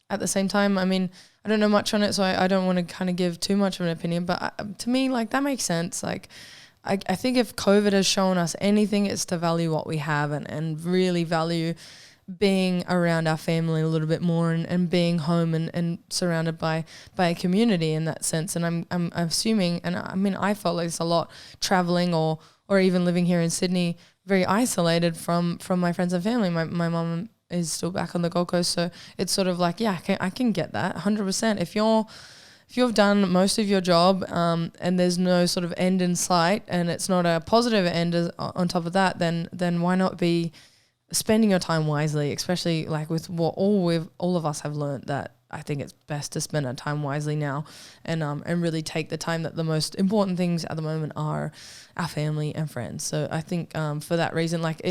B: at the same time, I mean, I don't know much on it, so I don't want to kind of give too much of an opinion. But to me, like, that makes sense. Like, I think if COVID has shown us anything, it's to value what we have and really value being around our family a little bit more and being home and surrounded by a community in that sense. And I'm assuming, and I mean, I felt like this a lot traveling or even living here in Sydney, very isolated from my friends and family. My mum is still back on the Gold Coast, so it's sort of like, yeah, I can get that 100%. If you've done most of your job and there's no sort of end in sight, and it's not a positive end on top of that, then why not be spending your time wisely, especially like with what all of us have learned, that I think it's best to spend our time wisely now and really take the time that the most important things at the moment are our family and friends. So I think for that reason, like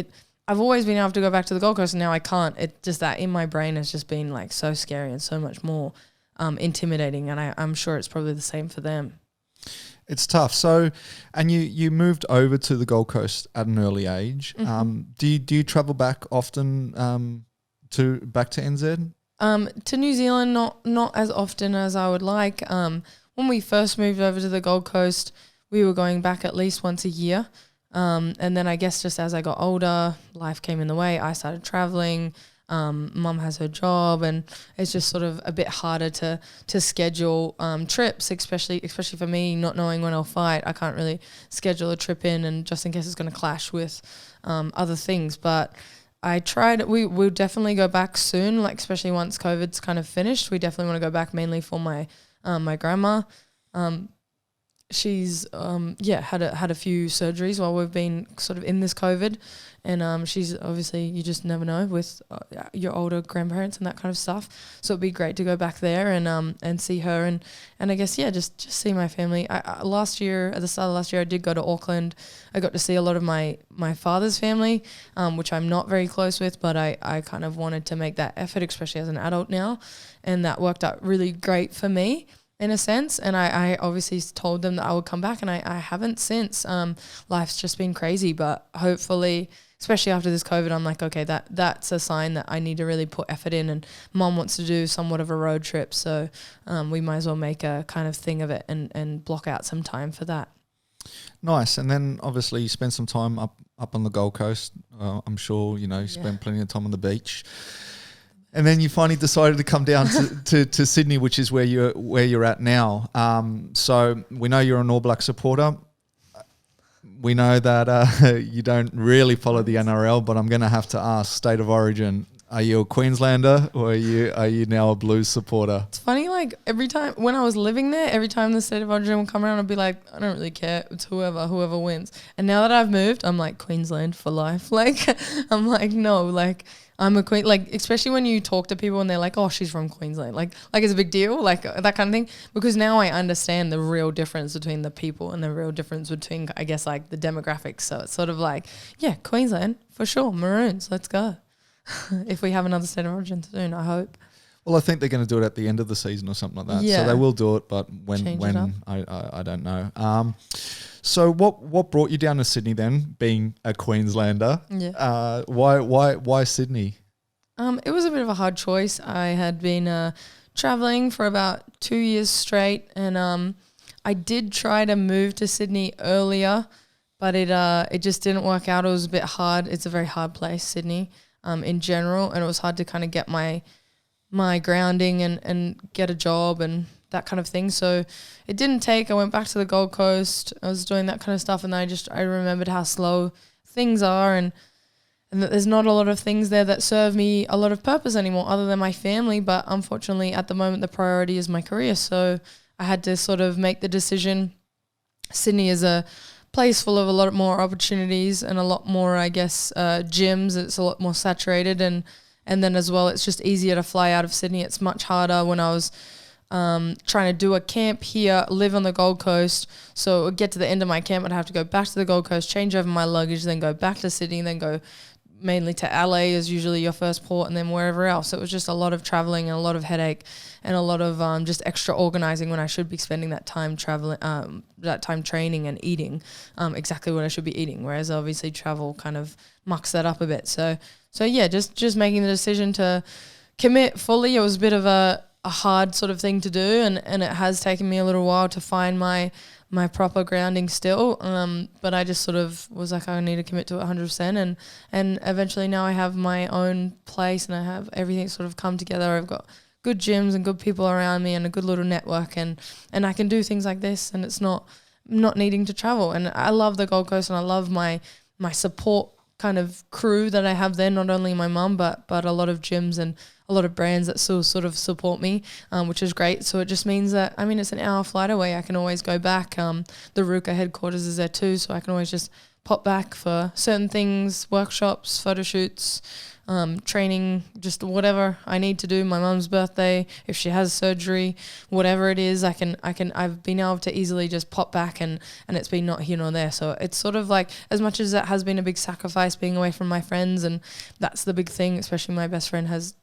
B: I've always been able to go back to the Gold Coast, and now I can't. It just, that in my brain has just been like so scary and so much more intimidating, and I'm sure it's probably the same for them.
A: It's tough. So, and you moved over to the Gold Coast at an early age. Do you travel back often back to NZ?
B: To New Zealand, not as often as I would like. When we first moved over to the Gold Coast, we were going back at least once a year. And then I guess just as I got older, life came in the way. I started traveling. Mum has her job, and it's just sort of a bit harder to schedule trips, especially for me, not knowing when I'll fight. I can't really schedule a trip in, and just in case it's going to clash with other things. But I tried. We'll definitely go back soon, like especially once COVID's kind of finished. We definitely want to go back mainly for my my grandma. She's had a few surgeries while we've been sort of in this COVID, and she's obviously, you just never know with your older grandparents and that kind of stuff. So it'd be great to go back there and see her and I guess just see my family. Last year, at the start of last year, I did go to Auckland. I got to see a lot of my father's family, which I'm not very close with, but I kind of wanted to make that effort, especially as an adult now, and that worked out really great for me, in a sense. And I obviously told them that I would come back, and I haven't since. Life's just been crazy, but hopefully, especially after this COVID, I'm like, okay, that's a sign that I need to really put effort in, and Mom wants to do somewhat of a road trip, so we might as well make a kind of thing of it and block out some time for that.
A: Nice. And then obviously you spent some time up on the Gold Coast. I'm sure, you spent plenty of time on the beach. And then you finally decided to come down to Sydney, which is where you're at now. So we know you're an All Black supporter. We know that you don't really follow the NRL, but I'm going to have to ask, state of origin, are you a Queenslander or are you now a Blues supporter?
B: It's funny, like every time when I was living there, every time the state of origin would come around, I'd be like, I don't really care. It's whoever wins. And now that I've moved, I'm like, Queensland for life. Like, I'm like, no, like I'm a Queen. Like, especially when you talk to people and they're like, oh, she's from Queensland. Like it's a big deal, like that kind of thing. Because now I understand the real difference between the people and the real difference between, I guess, like the demographics. So it's sort of like, yeah, Queensland for sure. Maroons, let's go. If we have another state of origin soon, I hope.
A: Well, I think they're going to do it at the end of the season or something like that.
B: Yeah.
A: So they will do it, but when I don't know. So what brought you down to Sydney then, being a Queenslander?
B: Yeah.
A: Why Sydney?
B: It was a bit of a hard choice. I had been traveling for about 2 years straight, and I did try to move to Sydney earlier, but it just didn't work out. It was a bit hard. It's a very hard place, Sydney. In general, and it was hard to kind of get my grounding and get a job and that kind of thing. So it didn't take. I went back to the Gold Coast. I was doing that kind of stuff, and I remembered how slow things are, and that there's not a lot of things there that serve me a lot of purpose anymore other than my family. But unfortunately, at the moment, the priority is my career. So I had to sort of make the decision. Sydney is a place full of a lot more opportunities and a lot more, I guess, gyms. It's a lot more saturated, and then as well, it's just easier to fly out of Sydney. It's much harder when I was trying to do a camp here, live on the Gold Coast. So it would get to the end of my camp, I'd have to go back to the Gold Coast, change over my luggage, then go back to Sydney, then go mainly to LA is usually your first port, and then wherever else. It was just a lot of traveling and a lot of headache and a lot of just extra organizing when I should be spending that time traveling, that time training and eating exactly what I should be eating. Whereas obviously travel kind of mucks that up a bit. So yeah, just making the decision to commit fully. It was a bit of a hard sort of thing to do, and it has taken me a little while to find my proper grounding still, but I just sort of was like, I need to commit to it 100%, and eventually now I have my own place, and I have everything sort of come together. I've got good gyms and good people around me and a good little network, and I can do things like this, and it's not needing to travel. And I love the Gold Coast, and I love my support kind of crew that I have there, not only my mum, but a lot of gyms and a lot of brands that still sort of support me, which is great. So it just means that, I mean, it's an hour flight away. I can always go back. The RUCA headquarters is there too, so I can always just pop back for certain things, workshops, photo shoots, training, just whatever I need to do. My mum's birthday, if she has surgery, whatever it is, I've been able to easily just pop back, and it's been not here nor there. So it's sort of like, as much as that has been a big sacrifice being away from my friends, and that's the big thing, especially my best friend has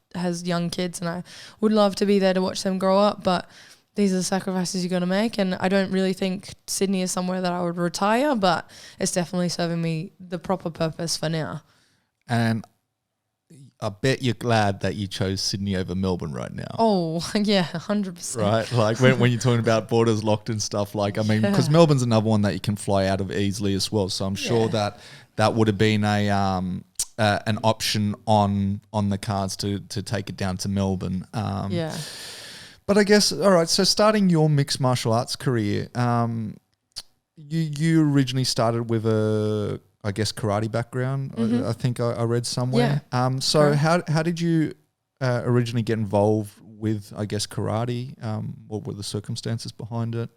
B: young kids, and I would love to be there to watch them grow up, but these are the sacrifices you got to make. And I don't really think Sydney is somewhere that I would retire, but it's definitely serving me the proper purpose for now.
A: And I bet you're glad that you chose Sydney over Melbourne right now.
B: Oh, yeah, 100%.
A: Right? Like when you're talking about borders locked and stuff, like, I mean, because Melbourne's another one that you can fly out of easily as well. So I'm sure that would have been a an option on the cards to take it down to Melbourne.
B: Yeah.
A: But I guess, all right, so starting your mixed martial arts career, you originally started with a, I guess, karate background. I think I read somewhere.
B: Yeah.
A: So how did you originally get involved with, I guess, karate? What were the circumstances behind it?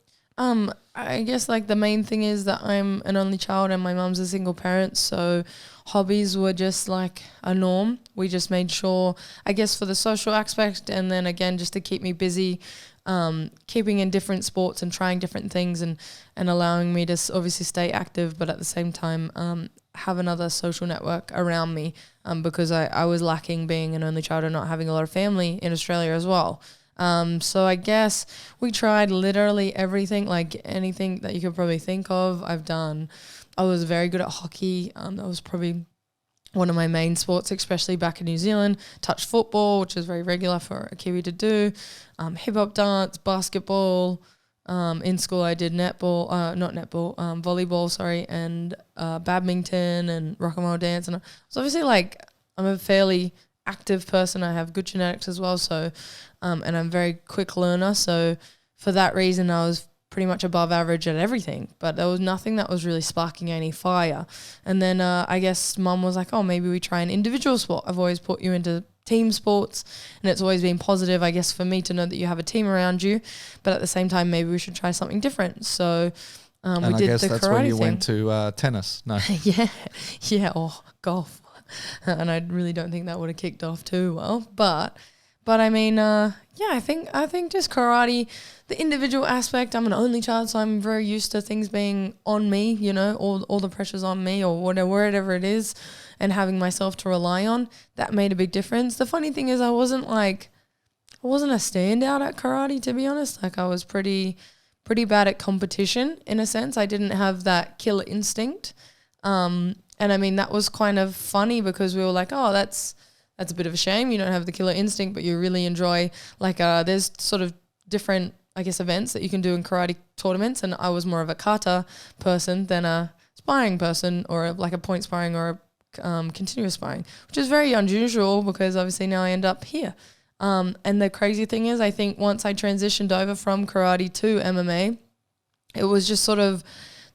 B: I guess like the main thing is that I'm an only child and my mum's a single parent, so hobbies were just like a norm. We just made sure, I guess, for the social aspect, and then again just to keep me busy, keeping in different sports and trying different things, and allowing me to obviously stay active, but at the same time have another social network around me, because I was lacking being an only child and not having a lot of family in Australia as well. So I guess we tried literally everything, like anything that you could probably think of, I've done. I was very good at hockey. That was probably one of my main sports, especially back in New Zealand. Touch football, which is very regular for a Kiwi to do. Hip hop dance, basketball. In school I did volleyball, and badminton and rock and roll dance. And so obviously like I'm a fairly active person. I have good genetics as well, so and I'm a very quick learner, so for that reason I was pretty much above average at everything, but there was nothing that was really sparking any fire. And then I guess mum was like, oh, maybe we try an individual sport. I've always put you into team sports, and it's always been positive, I guess, for me to know that you have a team around you, but at the same time maybe we should try something different. So we did the karate thing. And I guess that's when you went to tennis. No. yeah, or golf. And I really don't think that would have kicked off too well. But I mean, I think just karate, the individual aspect, I'm an only child, so I'm very used to things being on me, you know, all the pressure's on me or whatever it is, and having myself to rely on. That made a big difference. The funny thing is I wasn't a standout at karate, to be honest. Like I was pretty bad at competition in a sense. I didn't have that killer instinct. And I mean, that was kind of funny because we were like, oh, that's a bit of a shame. You don't have the killer instinct, but you really enjoy, like, there's sort of different, I guess, events that you can do in karate tournaments. And I was more of a kata person than a sparring person, or like a point sparring or a continuous sparring, which is very unusual because obviously now I end up here. And the crazy thing is, I think once I transitioned over from karate to MMA, it was just sort of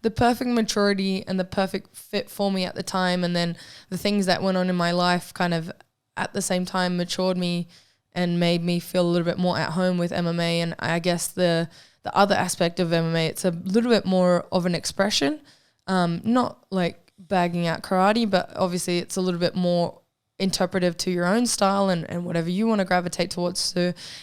B: the perfect maturity and the perfect fit for me at the time. And then the things that went on in my life kind of at the same time matured me and made me feel a little bit more at home with MMA. And I guess the other aspect of MMA, it's a little bit more of an expression, not like bagging out karate, but obviously it's a little bit more interpretive to your own style and whatever you want to gravitate towards.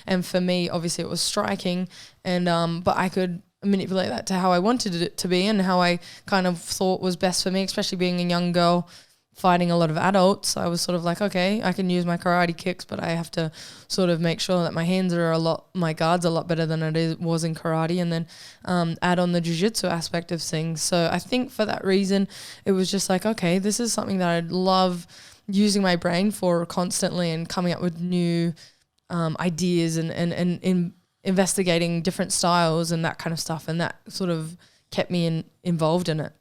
B: And for me, obviously it was striking, and but I could manipulate that to how I wanted it to be and how I kind of thought was best for me, especially being a young girl fighting a lot of adults. I was sort of like, okay, I can use my karate kicks, but I have to sort of make sure that my hands are my guard's a lot better than was in karate, and then add on the jiu-jitsu aspect of things. So I think for that reason, it was just like, okay, this is something that I'd love using my brain for constantly and coming up with new ideas and investigating different styles and that kind of stuff, and that sort of kept me involved in it.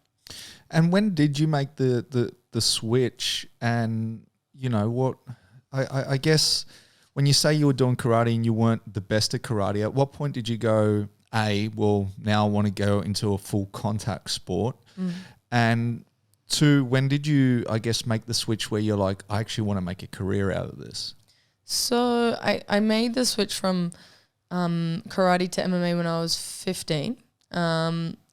A: And when did you make the switch? And you know what, I guess when you say you were doing karate and you weren't the best at karate, at what point did you go, well, now I want to go into a full contact sport? And two, when did you, I guess, make the switch where you're like, I actually want to make a career out of this?
B: So I made the switch from karate to MMA when I was 15.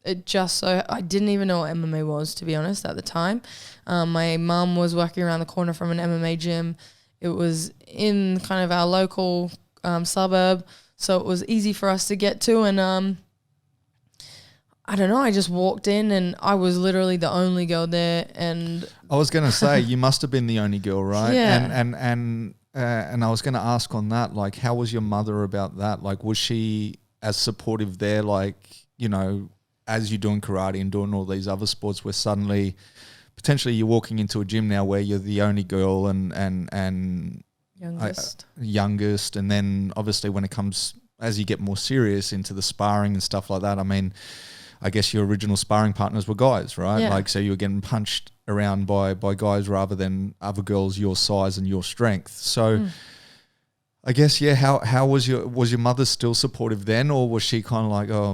B: It just so I didn't even know what MMA was, to be honest, at the time. My mum was working around the corner from an MMA gym. It was in kind of our local suburb, so it was easy for us to get to. And I don't know, I just walked in and I was literally the only girl there. And
A: I was going to say, you must have been the only girl, right?
B: Yeah.
A: And I was going to ask on that, like, how was your mother about that? Like, was she as supportive there, like, you know, as you're doing karate and doing all these other sports where suddenly potentially you're walking into a gym now where you're the only girl and youngest, and then obviously when it comes, as you get more serious into the sparring and stuff like that, I mean, I guess your original sparring partners were guys, right?
B: Yeah.
A: Like, so you were getting punched around by guys rather than other girls your size and your strength. So I guess, yeah, how was your mother still supportive then, or was she kind of like, oh,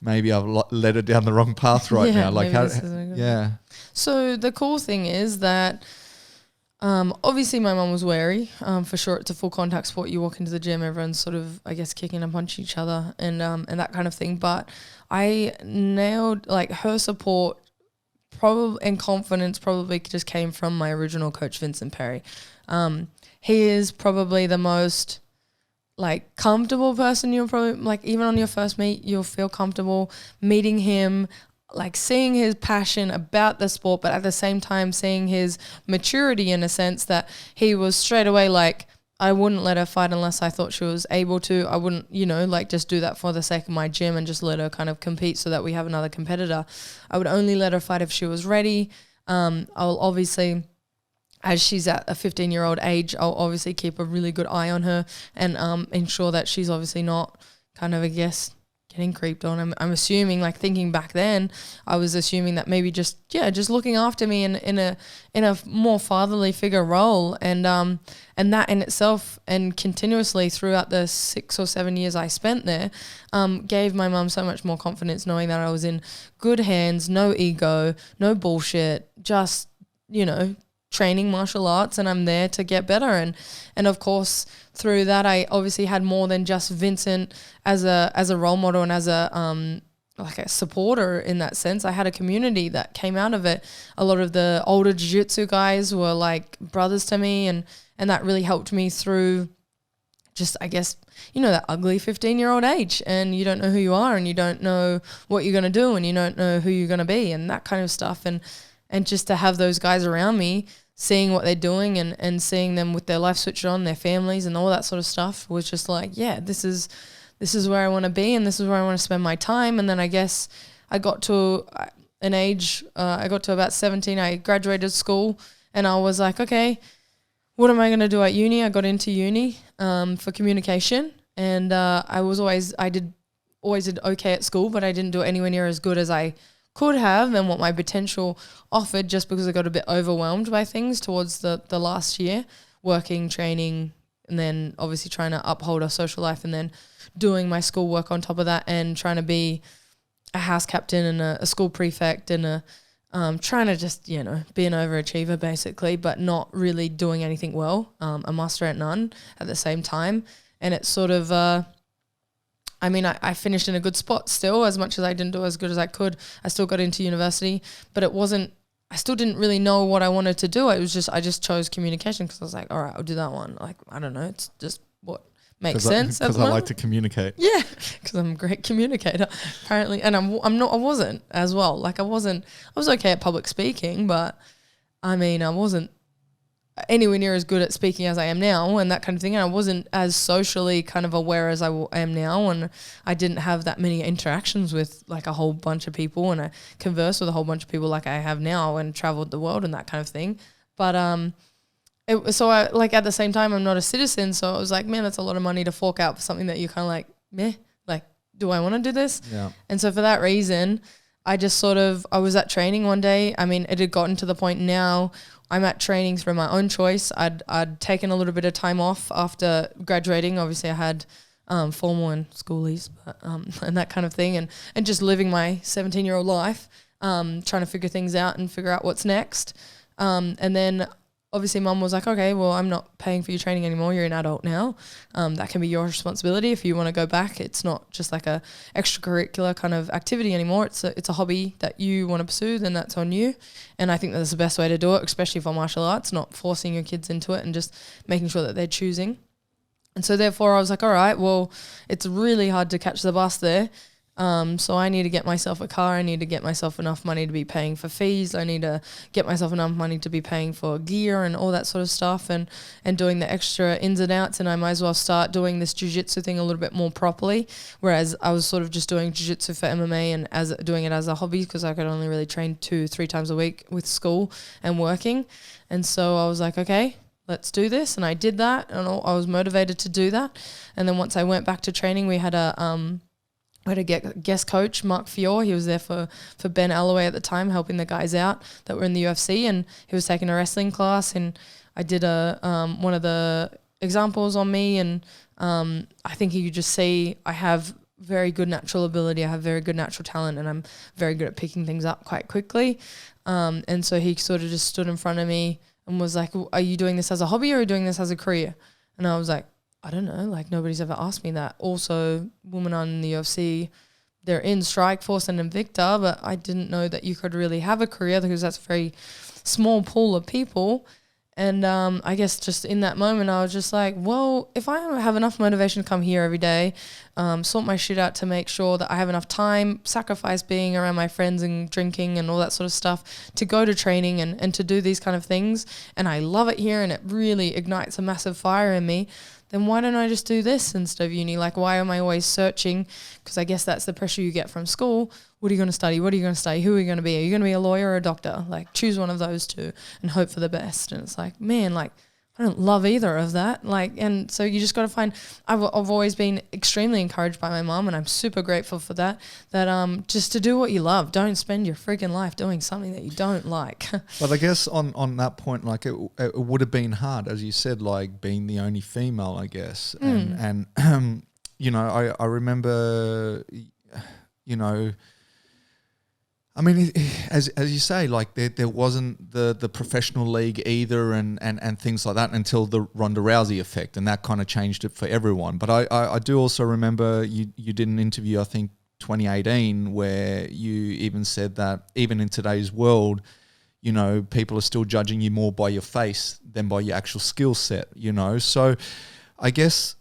A: maybe I've led her down the wrong path right now? Like, yeah.
B: So the cool thing is that obviously my mum was wary. For sure, it's a full contact sport. You walk into the gym, everyone's sort of, I guess, kicking and punching each other and that kind of thing. But I nailed, like, her support probably and confidence probably just came from my original coach, Vincent Perry. He is probably the most, like, comfortable person you'll probably, like, even on your first meet, you'll feel comfortable meeting him, like, seeing his passion about the sport, but at the same time seeing his maturity in a sense that he was straight away like, I wouldn't let her fight unless I thought she was able to. I wouldn't, like, just do that for the sake of my gym and just let her kind of compete so that we have another competitor. I would only let her fight if she was ready. I'll obviously, as she's at a 15-year-old age, I'll obviously keep a really good eye on her and ensure that she's obviously not kind of, I guess, getting creeped on. I'm assuming, like, thinking back then, I was assuming that maybe just looking after me in a more fatherly figure role, and that in itself and continuously throughout the 6 or 7 years I spent there, gave my mum so much more confidence, knowing that I was in good hands, no ego, no bullshit, just training martial arts, and I'm there to get better. And of course, through that, I obviously had more than just Vincent as a role model and as a like a supporter in that sense. I had a community that came out of it. A lot of the older jiu-jitsu guys were like brothers to me, and that really helped me through just, I guess, that ugly 15-year-old age, and you don't know who you are, and you don't know what you're going to do, and you don't know who you're going to be, and that kind of stuff. And just to have those guys around me, seeing what they're doing and seeing them with their life switched on, their families and all that sort of stuff, was just like, yeah, this is where I want to be, and this is where I want to spend my time. And then I guess I got to an age, I got to about 17, I graduated school, and I was like, okay, what am I going to do at uni? I got into uni for communication, and I did okay at school, but I didn't do it anywhere near as good as I could have and what my potential offered, just because I got a bit overwhelmed by things towards the last year, working, training, and then obviously trying to uphold a social life, and then doing my schoolwork on top of that, and trying to be a house captain and a school prefect, and trying to just, be an overachiever basically, but not really doing anything well, a master at none at the same time. And it's sort of I finished in a good spot still, as much as I didn't do as good as I could. I still got into university, but I still didn't really know what I wanted to do. I just chose communication because I was like, all right, I'll do that one. Like, I don't know, it's just what makes sense.
A: Because I like to communicate.
B: Yeah, because I'm a great communicator, apparently. And I wasn't as well. Like, I was okay at public speaking, but I wasn't anywhere near as good at speaking as I am now, and that kind of thing. And I wasn't as socially kind of aware as I am now, and I didn't have that many interactions with like a whole bunch of people, and I conversed with a whole bunch of people like I have now, and traveled the world and that kind of thing. But so I, like, at the same time, I'm not a citizen, so I was like, man, that's a lot of money to fork out for something that you're kind of like, meh, like, do I want to do this?
A: Yeah.
B: And so for that reason, I just I was at training one day. It had gotten to the point now I'm at training through my own choice. I'd taken a little bit of time off after graduating. Obviously, I had formal and schoolies, but and that kind of thing, and just living my 17-year-old life, trying to figure things out and figure out what's next. And then obviously mum was like, okay, well, I'm not paying for your training anymore. You're an adult now. That can be your responsibility if you want to go back. It's not just like a extracurricular kind of activity anymore. It's a hobby that you want to pursue, then that's on you. And I think that's the best way to do it, especially for martial arts, not forcing your kids into it and just making sure that they're choosing. And so therefore I was like, all right, well, it's really hard to catch the bus there. So I need to get myself a car. I need to get myself enough money to be paying for fees. I need to get myself enough money to be paying for gear and all that sort of stuff, and doing the extra ins and outs. And I might as well start doing this jiu-jitsu thing a little bit more properly. Whereas I was sort of just doing jiu-jitsu for MMA and doing it as a hobby, because I could only really train 2-3 times a week with school and working. And so I was like, okay, let's do this. And I did that, and I was motivated to do that. And then once I went back to training, we had a I had a guest coach, Mark Fior. He was there for Ben Alloway at the time, helping the guys out that were in the UFC, and he was taking a wrestling class, and I did one of the examples on me, and I think he could just see I have very good natural ability, I have very good natural talent, and I'm very good at picking things up quite quickly. And so he sort of just stood in front of me and was like, are you doing this as a hobby or are you doing this as a career? And I was like, I don't know, like nobody's ever asked me that. Also, women in the UFC, they're in Strikeforce and Invicta, but I didn't know that you could really have a career because that's a very small pool of people. And I guess just in that moment, I was just like, well, if I have enough motivation to come here every day, sort my shit out to make sure that I have enough time, sacrifice being around my friends and drinking and all that sort of stuff to go to training and to do these kind of things, and I love it here and it really ignites a massive fire in me, then why don't I just do this instead of uni? Like, why am I always searching? Because I guess that's the pressure you get from school. What are you going to study? What are you going to study? Who are you going to be? Are you going to be a lawyer or a doctor? Like, choose one of those two and hope for the best. And it's like, man, like, I don't love either of that. Like, and so you just got to find, I've always been extremely encouraged by my mom, and I'm super grateful for that just to do what you love. Don't spend your freaking life doing something that you don't like.
A: But I guess on that point, like it would have been hard, as you said, like being the only female, I guess. And you know, I remember, you know, I mean, as you say, like there wasn't the professional league either, and things like that until the Ronda Rousey effect, and that kind of changed it for everyone. But I do also remember you did an interview, I think 2018, where you even said that even in today's world, you know, people are still judging you more by your face than by your actual skill set, you know. So I guess,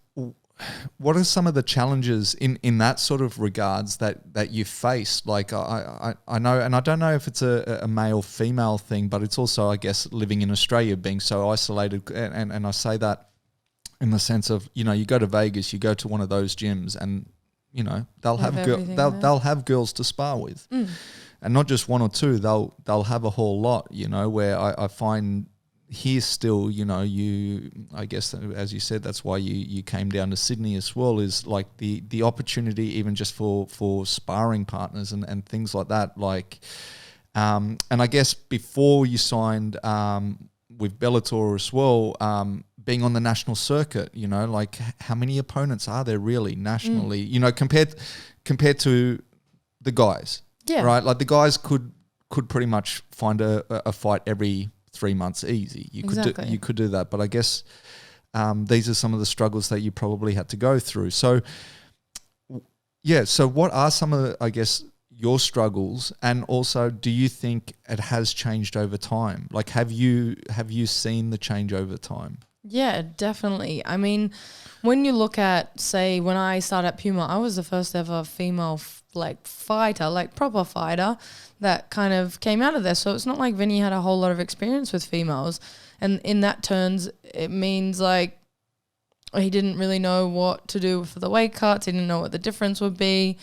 A: what are some of the challenges in that sort of regards that you face? Like I know, and I don't know if it's a male-female thing, but it's also, I guess, living in Australia, being so isolated. And I say that in the sense of, you know, you go to Vegas, you go to one of those gyms, and, you know, they'll have girls to spar with. And not just one or two, they'll have a whole lot, you know, where I find here still, you know, I guess, as you said, that's why you came down to Sydney as well, is like the opportunity even just for sparring partners and things like that. Like, and I guess before you signed with Bellator as well, being on the national circuit, you know, like how many opponents are there really nationally, you know, compared to the guys, right? Like the guys could pretty much find a fight every 3 months easy. You could do that, but I guess these are some of the struggles that you probably had to go through. So yeah, so what are some of the, I guess, your struggles, and also do you think it has changed over time? Like have you seen the change over time?
B: Yeah, definitely. I mean, when you look at, say, when I started at Puma, I was the first ever female fighter, like proper fighter, that kind of came out of there. So it's not like Vinny had a whole lot of experience with females. And in that terms, it means like he didn't really know what to do for the weight cuts. He didn't know what the difference would be.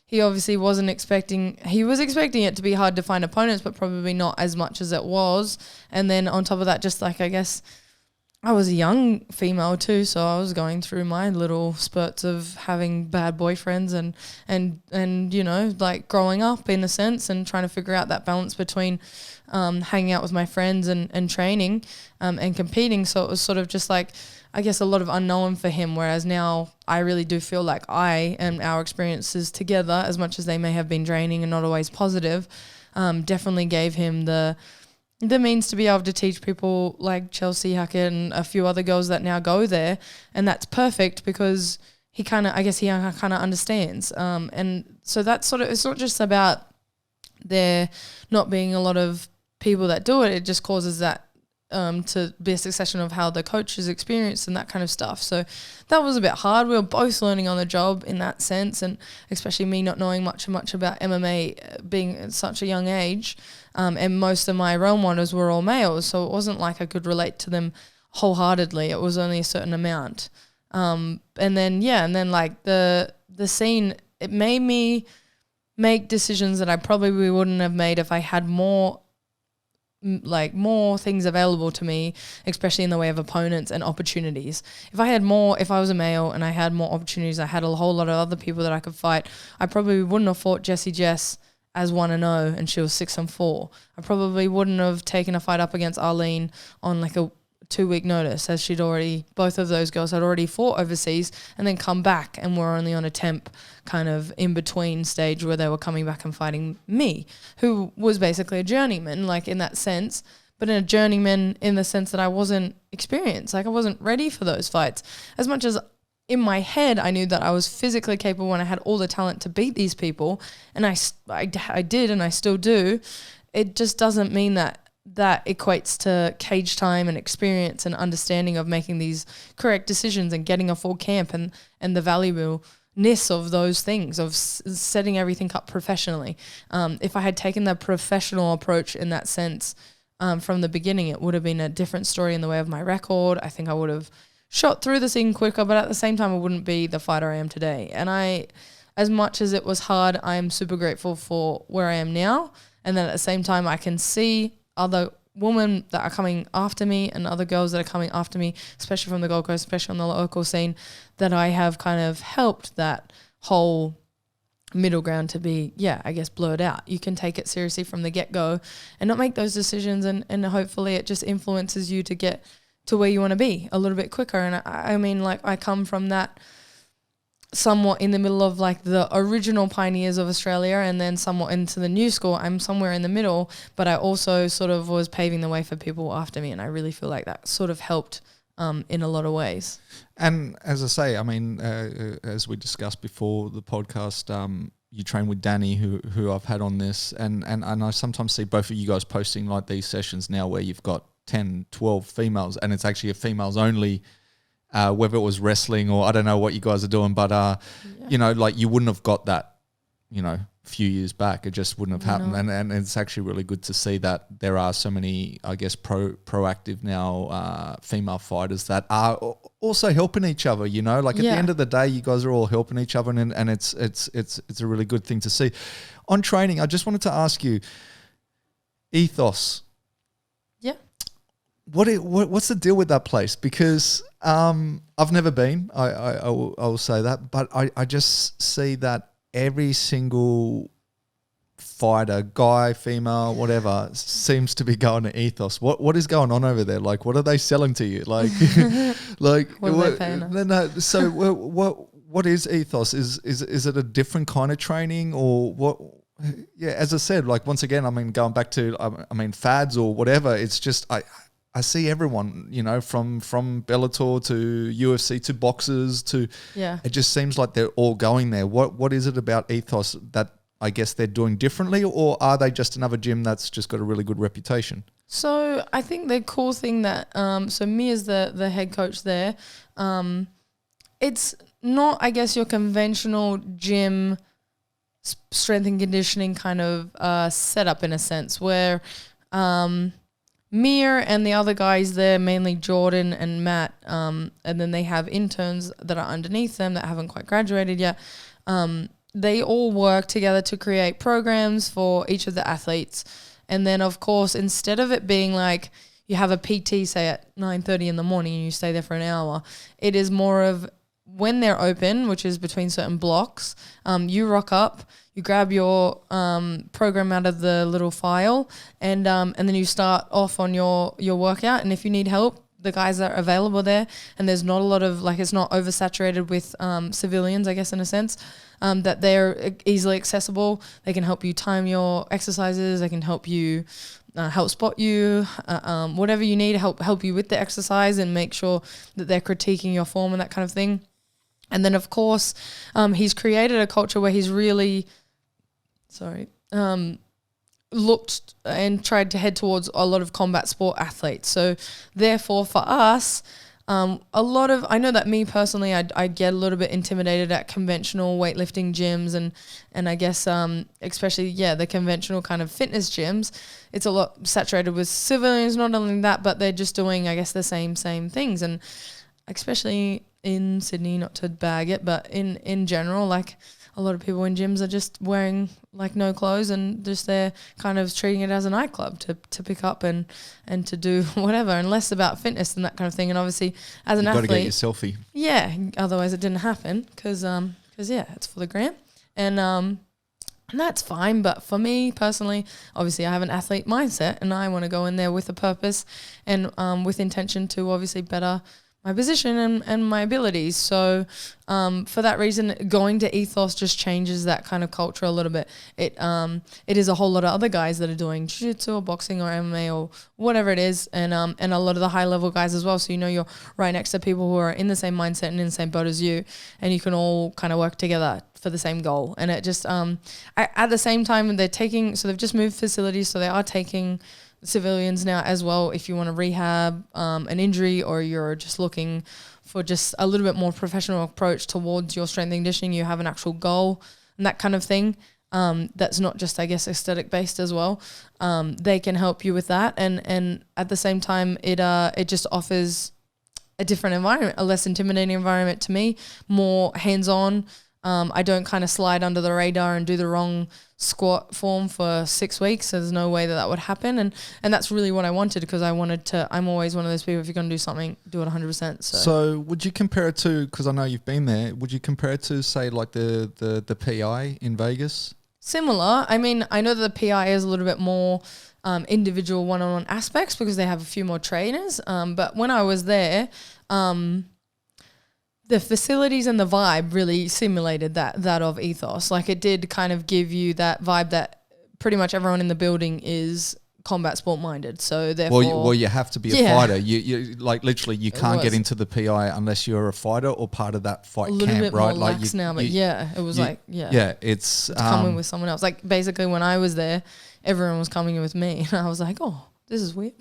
B: He obviously wasn't expecting, he was expecting it to be hard to find opponents, but probably not as much as it was. And then on top of that, just like, I guess, I was a young female too, so I was going through my little spurts of having bad boyfriends and you know, like growing up in a sense and trying to figure out that balance between hanging out with my friends and training and competing. So it was sort of just like, I guess, a lot of unknown for him, whereas now I really do feel like I and our experiences together, as much as they may have been draining and not always positive, definitely gave him the means to be able to teach people like Chelsea Hackett and a few other girls that now go there. And that's perfect because he kind of understands. And so that's sort of, it's not just about there not being a lot of people that do it. It just causes that to be a succession of how the coach is experienced and that kind of stuff. So that was a bit hard. We were both learning on the job in that sense, and especially me not knowing much about MMA being at such a young age. And most of my role models were all males, so it wasn't like I could relate to them wholeheartedly. It was only a certain amount. And then like the scene, it made me make decisions that I probably wouldn't have made if I had more like more things available to me, especially in the way of opponents and opportunities. If I was a male and I had more opportunities, I had a whole lot of other people that I could fight, I probably wouldn't have fought Jessie Jess as 1-0 and she was 6-4. I probably wouldn't have taken a fight up against Arlene on like a 2-week notice, as both of those girls had already fought overseas and then come back and were only on a temp kind of in between stage where they were coming back and fighting me, who was basically a journeyman, like in that sense, but in a journeyman in the sense that I wasn't experienced, like I wasn't ready for those fights. As much as in my head I knew that I was physically capable and I had all the talent to beat these people, and I did and I still do, it just doesn't mean that equates to cage time and experience and understanding of making these correct decisions and getting a full camp and the valuableness of those things, of setting everything up professionally. If I had taken the professional approach in that sense from the beginning, it would have been a different story in the way of my record. I think I would have shot through the scene quicker, but at the same time, I wouldn't be the fighter I am today. And as much as it was hard, I am super grateful for where I am now. And then at the same time, I can see other women that are coming after me and other girls that are coming after me, especially from the Gold Coast, especially on the local scene, that I have kind of helped that whole middle ground to be, I guess, blurred out. You can take it seriously from the get-go and not make those decisions, and hopefully it just influences you to get to where you want to be a little bit quicker. And I mean, like, I come from that somewhat in the middle of like the original pioneers of Australia and then somewhat into the new school. I'm somewhere in the middle, but I also sort of was paving the way for people after me, and I really feel like that sort of helped in a lot of ways.
A: And as I say, I mean, as we discussed before the podcast, you train with Danny, who I've had on this, and I sometimes see both of you guys posting like these sessions now where you've got 10, 12 females, and it's actually a females only, whether it was wrestling or I don't know what you guys are doing, but you know, like you wouldn't have got that, you know, a few years back. It just wouldn't have happened. And it's actually really good to see that there are so many, I guess, proactive now female fighters that are also helping each other, you know, like at the end of the day, you guys are all helping each other, and it's a really good thing to see. On training, I just wanted to ask you, Ethos. What's the deal with that place? Because I've never been. I will say that, but I just see that every single fighter, guy, female, whatever, seems to be going to Ethos. What is going on over there? Like, what are they selling to you? Like, like
B: what are they paying?
A: No. So what is Ethos? Is it a different kind of training or what? Yeah, as I said, like once again, I mean, going back to fads or whatever. It's just I see everyone, you know, from Bellator to UFC to boxers to, it just seems like they're all going there. What is it about Ethos that I guess they're doing differently, or are they just another gym that's just got a really good reputation?
B: So I think the cool thing that, so me as the head coach there, it's not, I guess, your conventional gym strength and conditioning kind of setup in a sense where, Mir and the other guys there, mainly Jordan and Matt, and then they have interns that are underneath them that haven't quite graduated yet. They all work together to create programs for each of the athletes. And then, of course, instead of it being like you have a PT, say, at 9:30 in the morning and you stay there for an hour, it is more of when they're open, which is between certain blocks, you rock up, you grab your program out of the little file, and then you start off on your workout. And if you need help, the guys are available there, and there's not a lot of, like, it's not oversaturated with civilians, I guess, in a sense, that they're easily accessible. They can help you time your exercises. They can help you help spot you, whatever you need, help you with the exercise and make sure that they're critiquing your form and that kind of thing. And then, of course, he's created a culture where he's really, looked and tried to head towards a lot of combat sport athletes. So, therefore, for us, I know that me personally, I get a little bit intimidated at conventional weightlifting gyms and I guess, especially, the conventional kind of fitness gyms. It's a lot saturated with civilians, not only that, but they're just doing, I guess, the same things. And especially in Sydney, not to bag it, but in general, like, a lot of people in gyms are just wearing like no clothes and just they're kind of treating it as a nightclub to pick up and to do whatever, and less about fitness and that kind of thing. And obviously as an athlete,
A: got to get your selfie.
B: Yeah, otherwise it didn't happen because yeah, it's for the gram. And that's fine, but for me personally, obviously I have an athlete mindset and I want to go in there with a purpose and with intention to obviously better my position and my abilities. So for that reason, going to Ethos just changes that kind of culture a little bit. It is a whole lot of other guys that are doing jiu-jitsu or boxing or MMA or whatever it is, and a lot of the high level guys as well. So you're right next to people who are in the same mindset and in the same boat as you, and you can all kind of work together for the same goal. And it just at the same time they've just moved facilities, so they are taking civilians now as well if you want to rehab an injury, or you're just looking for just a little bit more professional approach towards your strength and conditioning. You have an actual goal and that kind of thing. That's not just, I guess, aesthetic based as well. They can help you with that, and at the same time it just offers a different environment, a less intimidating environment to me, more hands-on. I don't kind of slide under the radar and do the wrong squat form for 6 weeks. There's no way that would happen. And that's really what I wanted, because I'm always one of those people, if you're going to do something, do it 100%.
A: So would you compare it to, because I know you've been there, would you compare it to, say, like the PI in Vegas?
B: Similar. I mean, I know that the PI is a little bit more individual one-on-one aspects because they have a few more trainers. But when I was there, the facilities and the vibe really simulated that of Ethos. Like, it did kind of give you that vibe that pretty much everyone in the building is combat sport minded. So therefore,
A: well, you have to be a fighter. You like literally you can't get into the PI unless you're a fighter or part of that fight
B: a little
A: camp,
B: bit
A: right?
B: More lax now, but it was
A: it's
B: coming with someone else. Like, basically when I was there, everyone was coming in with me, and I was like, oh, this is weird.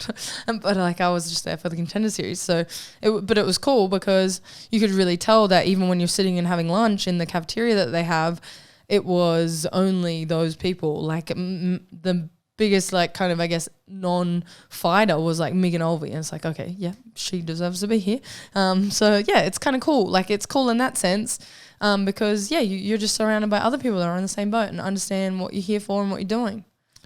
B: But like, I was just there for the Contender Series. So it was cool because you could really tell that even when you're sitting and having lunch in the cafeteria that they have, it was only those people. Like the biggest, like, kind of, I guess, non-fighter was like Megan Olvey. And it's like, okay, yeah, she deserves to be here. So yeah, it's kind of cool. Like, it's cool in that sense. Because you're just surrounded by other people that are in the same boat and understand what you're here for and what you're doing.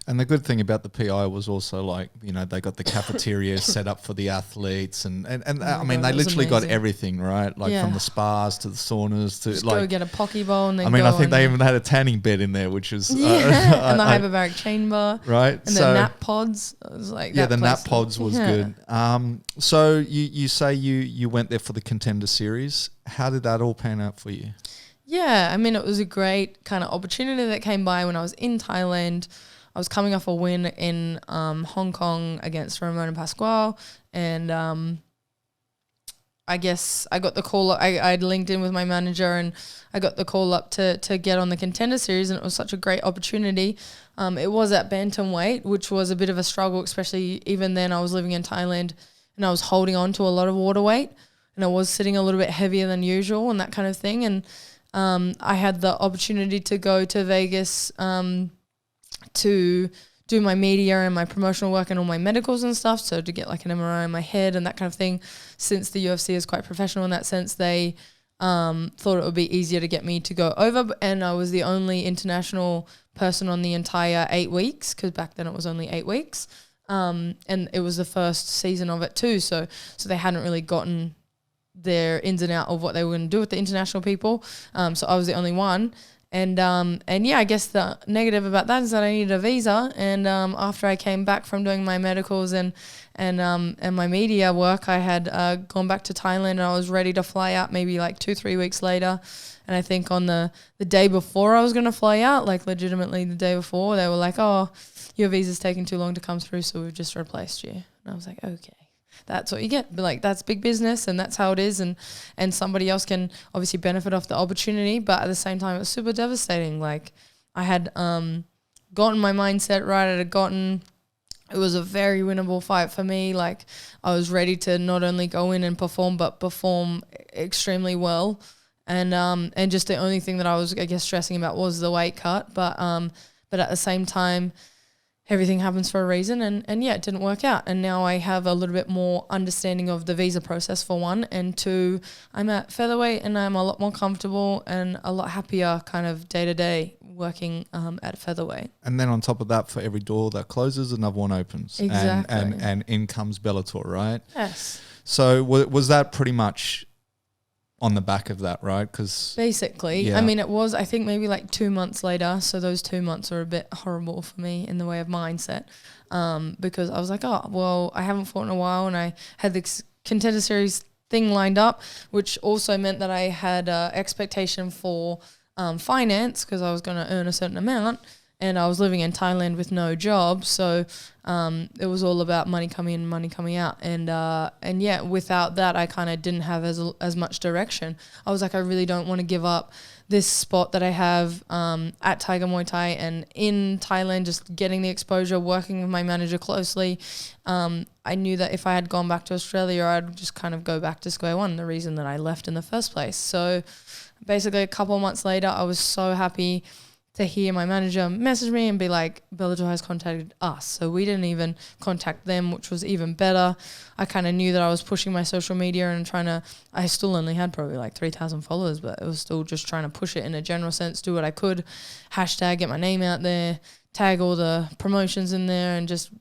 A: And the good thing about the PI was also, like, you know, they got the cafeteria set up for the athletes, and I mean, they literally got everything, right? Like from the spas to the saunas to, just like, go
B: get a poke bowl, and then
A: I think they even had a tanning bed in there, which is
B: and the hyperbaric chamber,
A: right?
B: And the nap pods. It was like
A: the nap pods was good. So you say you went there for the Contender Series. How did that all pan out for you?
B: Yeah, I mean, it was a great kind of opportunity that came by when I was in Thailand. I was coming off a win in Hong Kong against Ramona Pascual, and I guess I got the call up. I'd linked in with my manager, and I got the call up to get on the Contender Series, and it was such a great opportunity. It was at bantamweight, which was a bit of a struggle, especially even then. I was living in Thailand, and I was holding on to a lot of water weight, and I was sitting a little bit heavier than usual and that kind of thing. And I had the opportunity to go to Vegas to do my media and my promotional work and all my medicals and stuff, so to get like an MRI in my head and that kind of thing. Since the UFC is quite professional in that sense, they thought it would be easier to get me to go over, and I was the only international person on the entire 8 weeks, because back then it was only 8 weeks, and it was the first season of it too, so they hadn't really gotten their ins and out of what they were going to do with the international people, so I was the only one. And I guess the negative about that is that I needed a visa. And after I came back from doing my medicals and my media work, I had gone back to Thailand, and I was ready to fly out maybe like 2-3 weeks later. And I think on the day before I was going to fly out, like legitimately the day before, they were like, oh, your visa's taking too long to come through, so we've just replaced you. And I was like, okay. That's what you get. But like, that's big business, and that's how it is. And somebody else can obviously benefit off the opportunity, but at the same time, it was super devastating. Like, I had gotten my mindset right. It was a very winnable fight for me. Like, I was ready to not only go in and perform, but perform extremely well. And just the only thing that I was, I guess, stressing about was the weight cut. But at the same time, everything happens for a reason, and yeah, it didn't work out. And now I have a little bit more understanding of the visa process, for one, and two, I'm at featherweight and I'm a lot more comfortable and a lot happier kind of day to day working at featherweight.
A: And then on top of that, for every door that closes, another one opens.
B: Exactly.
A: And in comes Bellator, right?
B: Yes.
A: So was that pretty much on the back of that, right? Because
B: basically,
A: yeah.
B: I mean, it was, I think, maybe like 2 months later. So those 2 months are a bit horrible for me in the way of mindset, because I was like, oh, well, I haven't fought in a while, and I had this Contender Series thing lined up, which also meant that I had expectation for finance, because I was going to earn a certain amount, and I was living in Thailand with no job, so it was all about money coming in, money coming out, and yeah, without that, I kind of didn't have as much direction. I was like, I really don't want to give up this spot that I have at Tiger Muay Thai and in Thailand, just getting the exposure, working with my manager closely. I knew that if I had gone back to Australia, I'd just kind of go back to square one, the reason that I left in the first place. So basically, a couple of months later, I was so happy to hear my manager message me and be like, Bellator has contacted us. So we didn't even contact them, which was even better. I kind of knew that I was pushing my social media and I still only had probably like 3,000 followers, but it was still just trying to push it in a general sense, do what I could, hashtag, get my name out there, tag all the promotions in there, and just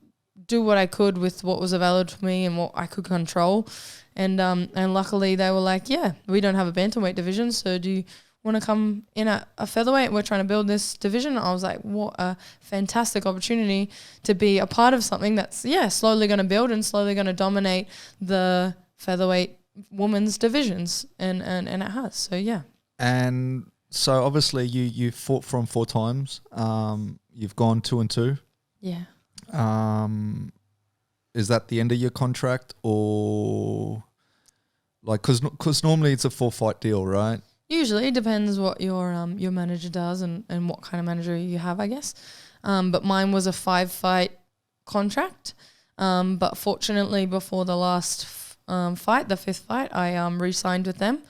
B: do what I could with what was available to me and what I could control. And luckily they were like, yeah, we don't have a bantamweight division, so do you want to come in at a featherweight? We're trying to build this division. I was like, what a fantastic opportunity to be a part of something that's slowly going to build and slowly going to dominate the featherweight women's divisions, and it has. So yeah.
A: And so obviously you fought from 4 times. You've gone 2-2.
B: Yeah.
A: Is that the end of your contract, or like, because normally it's a 4-fight deal, right?
B: Usually, it depends what your manager does and what kind of manager you have, I guess. But mine was a 5-fight contract. But fortunately, before the last fight, the 5th fight, I re-signed with them.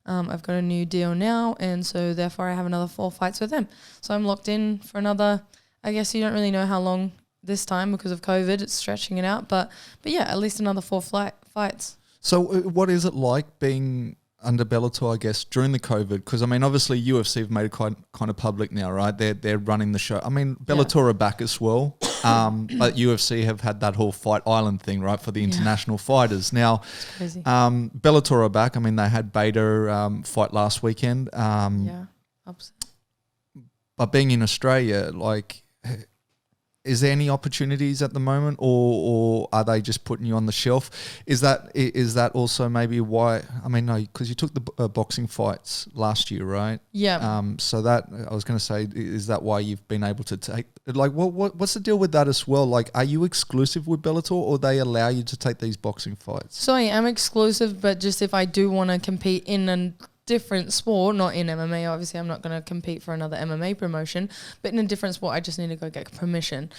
B: I've got a new deal now, and so therefore I have another 4 fights with them. So I'm locked in for another, I guess you don't really know how long this time because of COVID. It's stretching it out. But yeah, at least another 4 fights.
A: So what is it like being under Bellator, I guess, during the COVID? Because, I mean, obviously UFC have made it kind of public now, right? They're running the show. I mean, Bellator are back as well, but UFC have had that whole Fight Island thing, right, for the international fighters. Now,
B: it's crazy.
A: Bellator are back. I mean, they had Bader fight last weekend.
B: Upset.
A: But being in Australia, like, is there any opportunities at the moment, or are they just putting you on the shelf? Is that also maybe why? I mean, no, because you took the boxing fights last year, right?
B: Yeah.
A: So that, I was going to say, is that why you've been able to take? Like, what's the deal with that as well? Like, are you exclusive with Bellator, or they allow you to take these boxing fights?
B: So I am exclusive, but just if I do want to compete in a different sport, not in MMA, obviously I'm not going to compete for another MMA promotion, but in a different sport I just need to go get permission.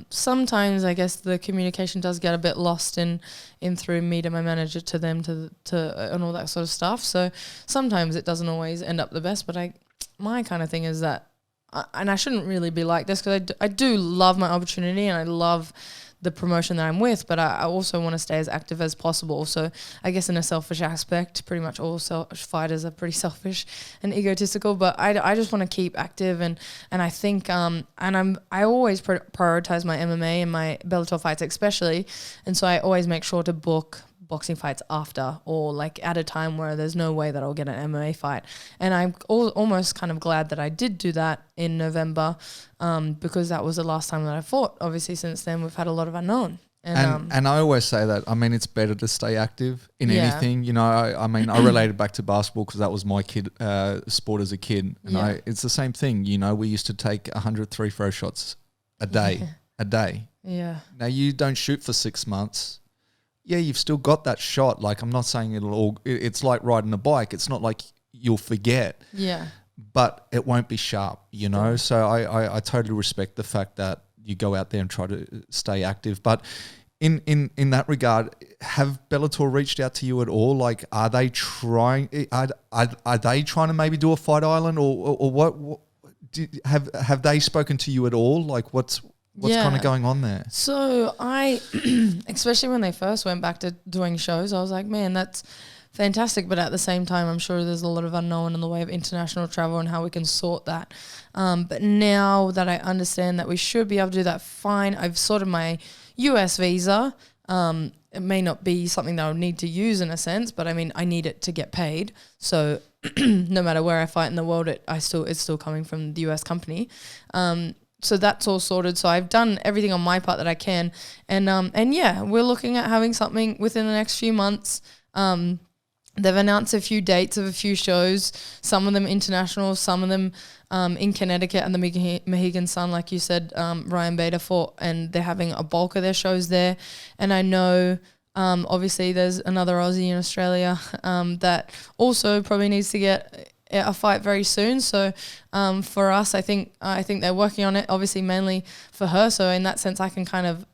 B: Sometimes I guess the communication does get a bit lost in through me to my manager to them to and all that sort of stuff, so sometimes it doesn't always end up the best, but my kind of thing is that, and I shouldn't really be like this because I do love my opportunity and I love the promotion that I'm with, but I also want to stay as active as possible. So I guess in a selfish aspect, pretty much all fighters are pretty selfish and egotistical, but I just want to keep active, and I think I always prioritize my MMA and my Bellator fights especially, and so I always make sure to book boxing fights after, or like at a time where there's no way that I'll get an MMA fight. And I'm almost kind of glad that I did do that in November, because that was the last time that I fought. Obviously since then we've had a lot of unknown.
A: And I always say that, I mean, it's better to stay active in anything. You know, I mean, I related back to basketball because that was my sport as a kid. And it's the same thing. You know, we used to take 100 free throw shots a day.
B: Yeah.
A: Now you don't shoot for 6 months. Yeah, you've still got that shot. Like, I'm not saying it's like riding a bike. It's not like you'll forget.
B: Yeah.
A: But it won't be sharp, you know? So I totally respect the fact that you go out there and try to stay active. But in that regard, have Bellator reached out to you at all? Like, are they trying to maybe do a Fight Island, or what have they spoken to you at all? Like, what's
C: What's kind of going on there?
B: So I, especially when they first went back to doing shows, I was like, man, that's fantastic. But at the same time, I'm sure there's a lot of unknown in the way of international travel and how we can sort that. But now that I understand that we should be able to do that, fine. I've sorted my US visa. It may not be something that I would need to use in a sense, but I mean, I need it to get paid. So no matter where I fight in the world, it's still coming from the US company. So that's all sorted. So I've done everything on my part that I can. And yeah, we're looking at having something within the next few months. They've announced a few dates of a few shows, some of them international, some of them in Connecticut and the Mohegan Sun, like you said, Ryan Bader fought, and they're having a bulk of their shows there. And I know obviously there's another Aussie in Australia that also probably needs to get a fight very soon. So for us, I think they're working on it, obviously mainly for her. So in that sense, I can kind of,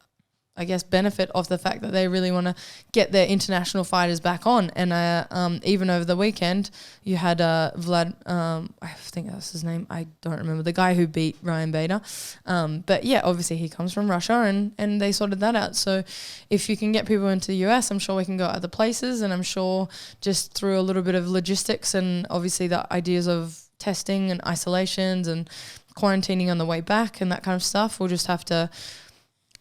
B: I guess, benefit of the fact that they really want to get their international fighters back on. And even over the weekend, you had Vlad, I think that's his name, I don't remember, the guy who beat Ryan Bader. But yeah, obviously he comes from Russia, and they sorted that out. So if you can get people into the US, I'm sure we can go other places, and I'm sure just through a little bit of logistics and obviously the ideas of testing and isolations and quarantining on the way back and that kind of stuff, we'll just have to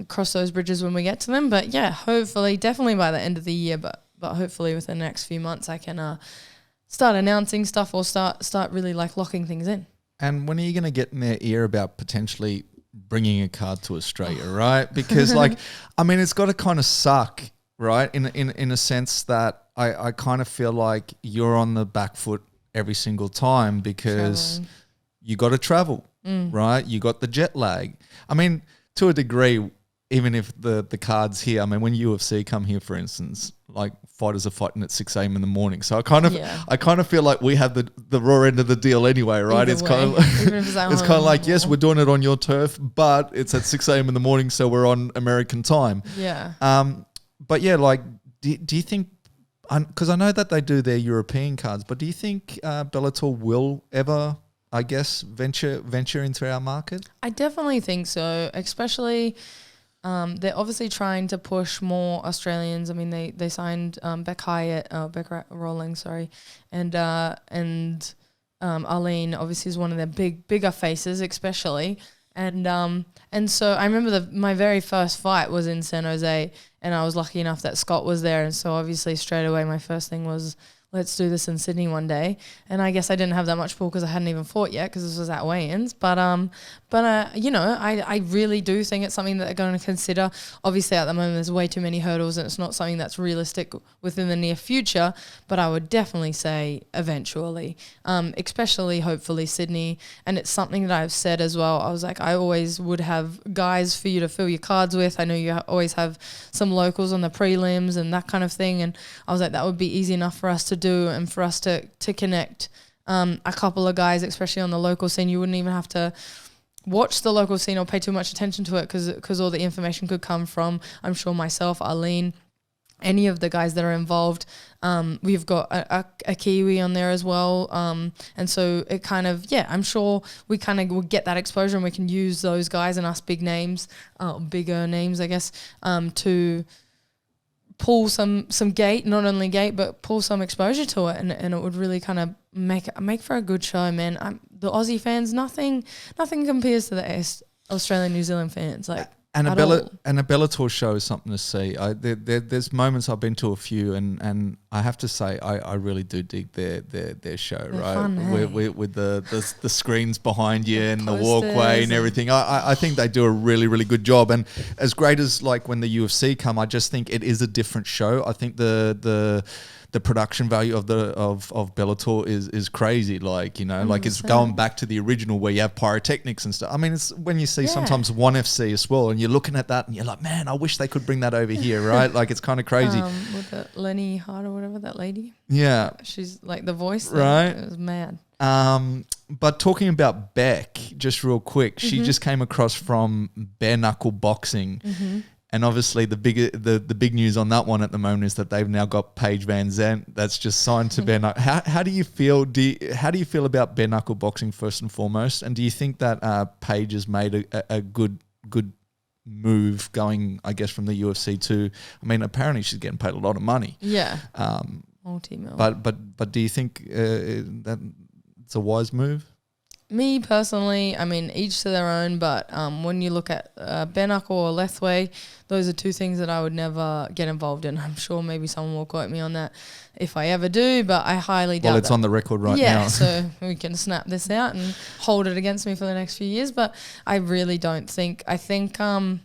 B: cross those bridges when we get to them. But yeah, hopefully, definitely by the end of the year, but hopefully within the next few months I can start announcing stuff or start really like locking things in.
C: And when are you going to get in their ear about potentially bringing a card to Australia, right? Because like, I mean, it's got to kind of suck, right? In a sense that I kind of feel like you're on the back foot every single time because you got to travel, right? You got the jet lag. I mean, to a degree, even if the card's here, I mean, when UFC come here, for instance, like fighters are fighting at 6 a.m. in the morning. So I kind of feel like we have the raw end of the deal anyway, right? It's kind of like, yes, we're doing it on your turf, but it's at 6 a.m. in the morning, so we're on American time.
B: Yeah.
C: But yeah, like, do you think, because I know that they do their European cards, but do you think Bellator will ever, I guess, venture into our market?
B: I definitely think so, especially they're obviously trying to push more Australians. I mean, they signed Becca Rolling, and Arlene obviously is one of their bigger faces, especially. And so I remember my very first fight was in San Jose, and I was lucky enough that Scott was there. And so obviously straight away my first thing was, let's do this in Sydney one day. And I guess I didn't have that much pull because I hadn't even fought yet because this was at weigh-ins. But you know, I really do think it's something that they're going to consider. Obviously, at the moment, there's way too many hurdles and it's not something that's realistic within the near future. But I would definitely say eventually, especially hopefully Sydney. And it's something that I've said as well. I was like, I always would have guys for you to fill your cards with. I know you always have some locals on the prelims and that kind of thing. And I was like, that would be easy enough for us to do and for us to connect a couple of guys, especially on the local scene. You wouldn't even have to watch the local scene or pay too much attention to it because all the information could come from, I'm sure, myself, Arlene, any of the guys that are involved. We've got a Kiwi on there as well. And so it kind of, yeah, I'm sure we kind of will get that exposure and we can use those guys and us bigger names, I guess, to pull some gate, not only gate, but pull some exposure to it, and it would really kind of make for a good show, man. The Aussie fans, nothing compares to the Australian, New Zealand fans, like. And a
C: Bellator show is something to see. There's moments I've been to a few, and I have to say I really do dig their show. They're right fun, hey? with the screens behind you and the walkway and everything. I think they do a really, really good job. And as great as like when the UFC come, I just think it is a different show. I think the production value of Bellator is crazy. Like, you know, like it's going back to the original where you have pyrotechnics and stuff. I mean, it's when you see sometimes ONE FC as well, and you're looking at that and you're like, man, I wish they could bring that over here, right? Like it's kind of crazy.
B: With the Lenny Hart or whatever, that lady.
C: Yeah.
B: She's like the voice.
C: Right.
B: It was mad.
C: But talking about Beck, just real quick, she just came across from bare knuckle boxing. And obviously the big news on that one at the moment is that they've now got Paige Van Zandt that's just signed to bare knuckle. How do you feel? How do you feel about bare knuckle boxing first and foremost? And do you think that Paige has made a good move going, I guess, from the UFC to, I mean, apparently she's getting paid a lot of money.
B: Yeah. Multi-mil.
C: But do you think that it's a wise move?
B: Me personally, I mean, each to their own, but when you look at bare knuckle or Lethway, those are two things that I would never get involved in. I'm sure maybe someone will quote me on that if I ever do, but I highly doubt
C: Well, it's
B: that.
C: on the record right now.
B: Yeah, so we can snap this out and hold it against me for the next few years, but I really don't think. I think the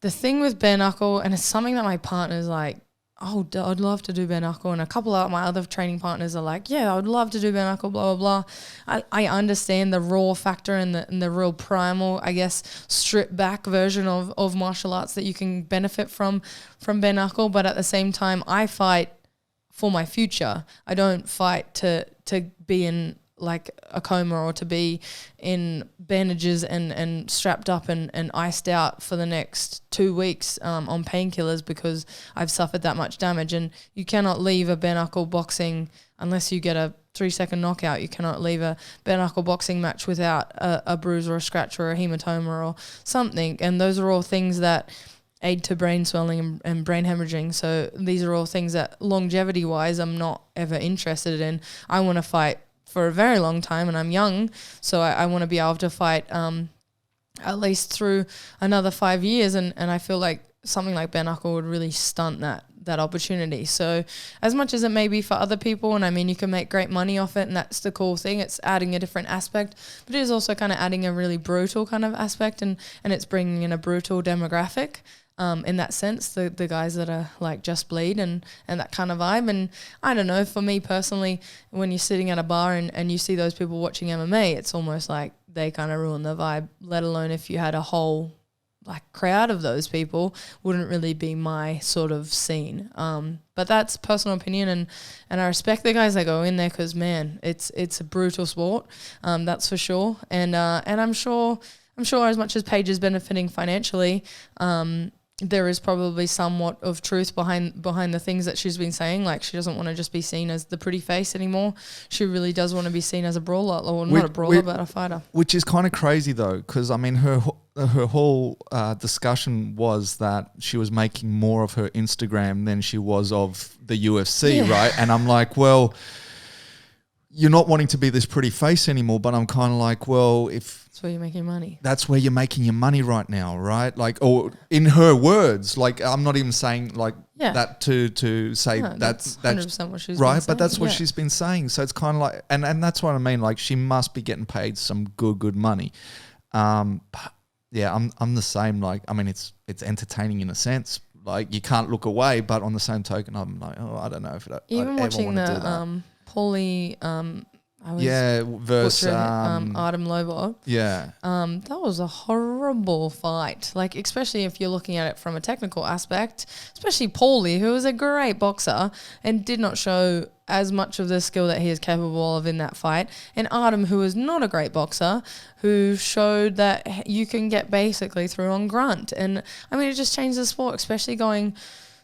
B: thing with bare knuckle, and it's something that my partner's like, oh, I'd love to do bare knuckle, and a couple of my other training partners are like, yeah, I would love to do bare knuckle, blah, blah, blah. I understand the raw factor and the real primal, I guess, stripped back version of martial arts that you can benefit from bare knuckle, but at the same time, I fight for my future. I don't fight to be in like a coma or to be in bandages and strapped up and iced out for the next 2 weeks on painkillers because I've suffered that much damage. And you cannot leave a bare knuckle boxing unless you get a 3-second knockout. You cannot leave a bare knuckle boxing match without a bruise or a scratch or a hematoma or something. And those are all things that aid to brain swelling and brain hemorrhaging. So these are all things that longevity wise I'm not ever interested in. I want to fight for a very long time, and I'm young, so I want to be able to fight at least through another 5 years, and I feel like something like bare knuckle would really stunt that opportunity. So as much as it may be for other people, and I mean you can make great money off it, and that's the cool thing, it's adding a different aspect, but it is also kind of adding a really brutal kind of aspect, and it's bringing in a brutal demographic. In that sense, the guys that are like just bleed and that kind of vibe. And I don't know, for me personally, when you're sitting at a bar and you see those people watching MMA, it's almost like they kind of ruin the vibe, let alone if you had a whole like crowd of those people, wouldn't really be my sort of scene. But that's personal opinion, and I respect the guys that go in there because, man, it's a brutal sport, that's for sure. And I'm sure as much as Paige is benefiting financially, there is probably somewhat of truth behind the things that she's been saying. Like, she doesn't want to just be seen as the pretty face anymore. She really does want to be seen as a brawler, or not a brawler, but a fighter. Which
C: is kind of crazy though, because I mean her whole discussion was that she was making more of her Instagram than she was of the UFC, right? And I'm like, well, you're not wanting to be this pretty face anymore, but I'm kind of like, well, if
B: that's where you're making money.
C: That's where you're making your money right now, right? Like, or in her words, like, I'm not even saying like that to say that's
B: 100% what she's
C: right,
B: been saying.
C: But that's what she's been saying. So it's kind of like, and that's what I mean. Like, she must be getting paid some good money. But yeah, I'm the same. Like, I mean, it's entertaining in a sense. Like, you can't look away, but on the same token, I'm like, oh, I don't know if
B: even
C: I'd
B: watching
C: ever want to do that.
B: Paulie,
C: versus
B: Artem Lobov.
C: Yeah.
B: That was a horrible fight. Like, especially if you're looking at it from a technical aspect, especially Paulie, who was a great boxer and did not show as much of the skill that he is capable of in that fight. And Artem, who was not a great boxer, who showed that you can get basically through on grunt. And I mean, it just changed the sport, especially going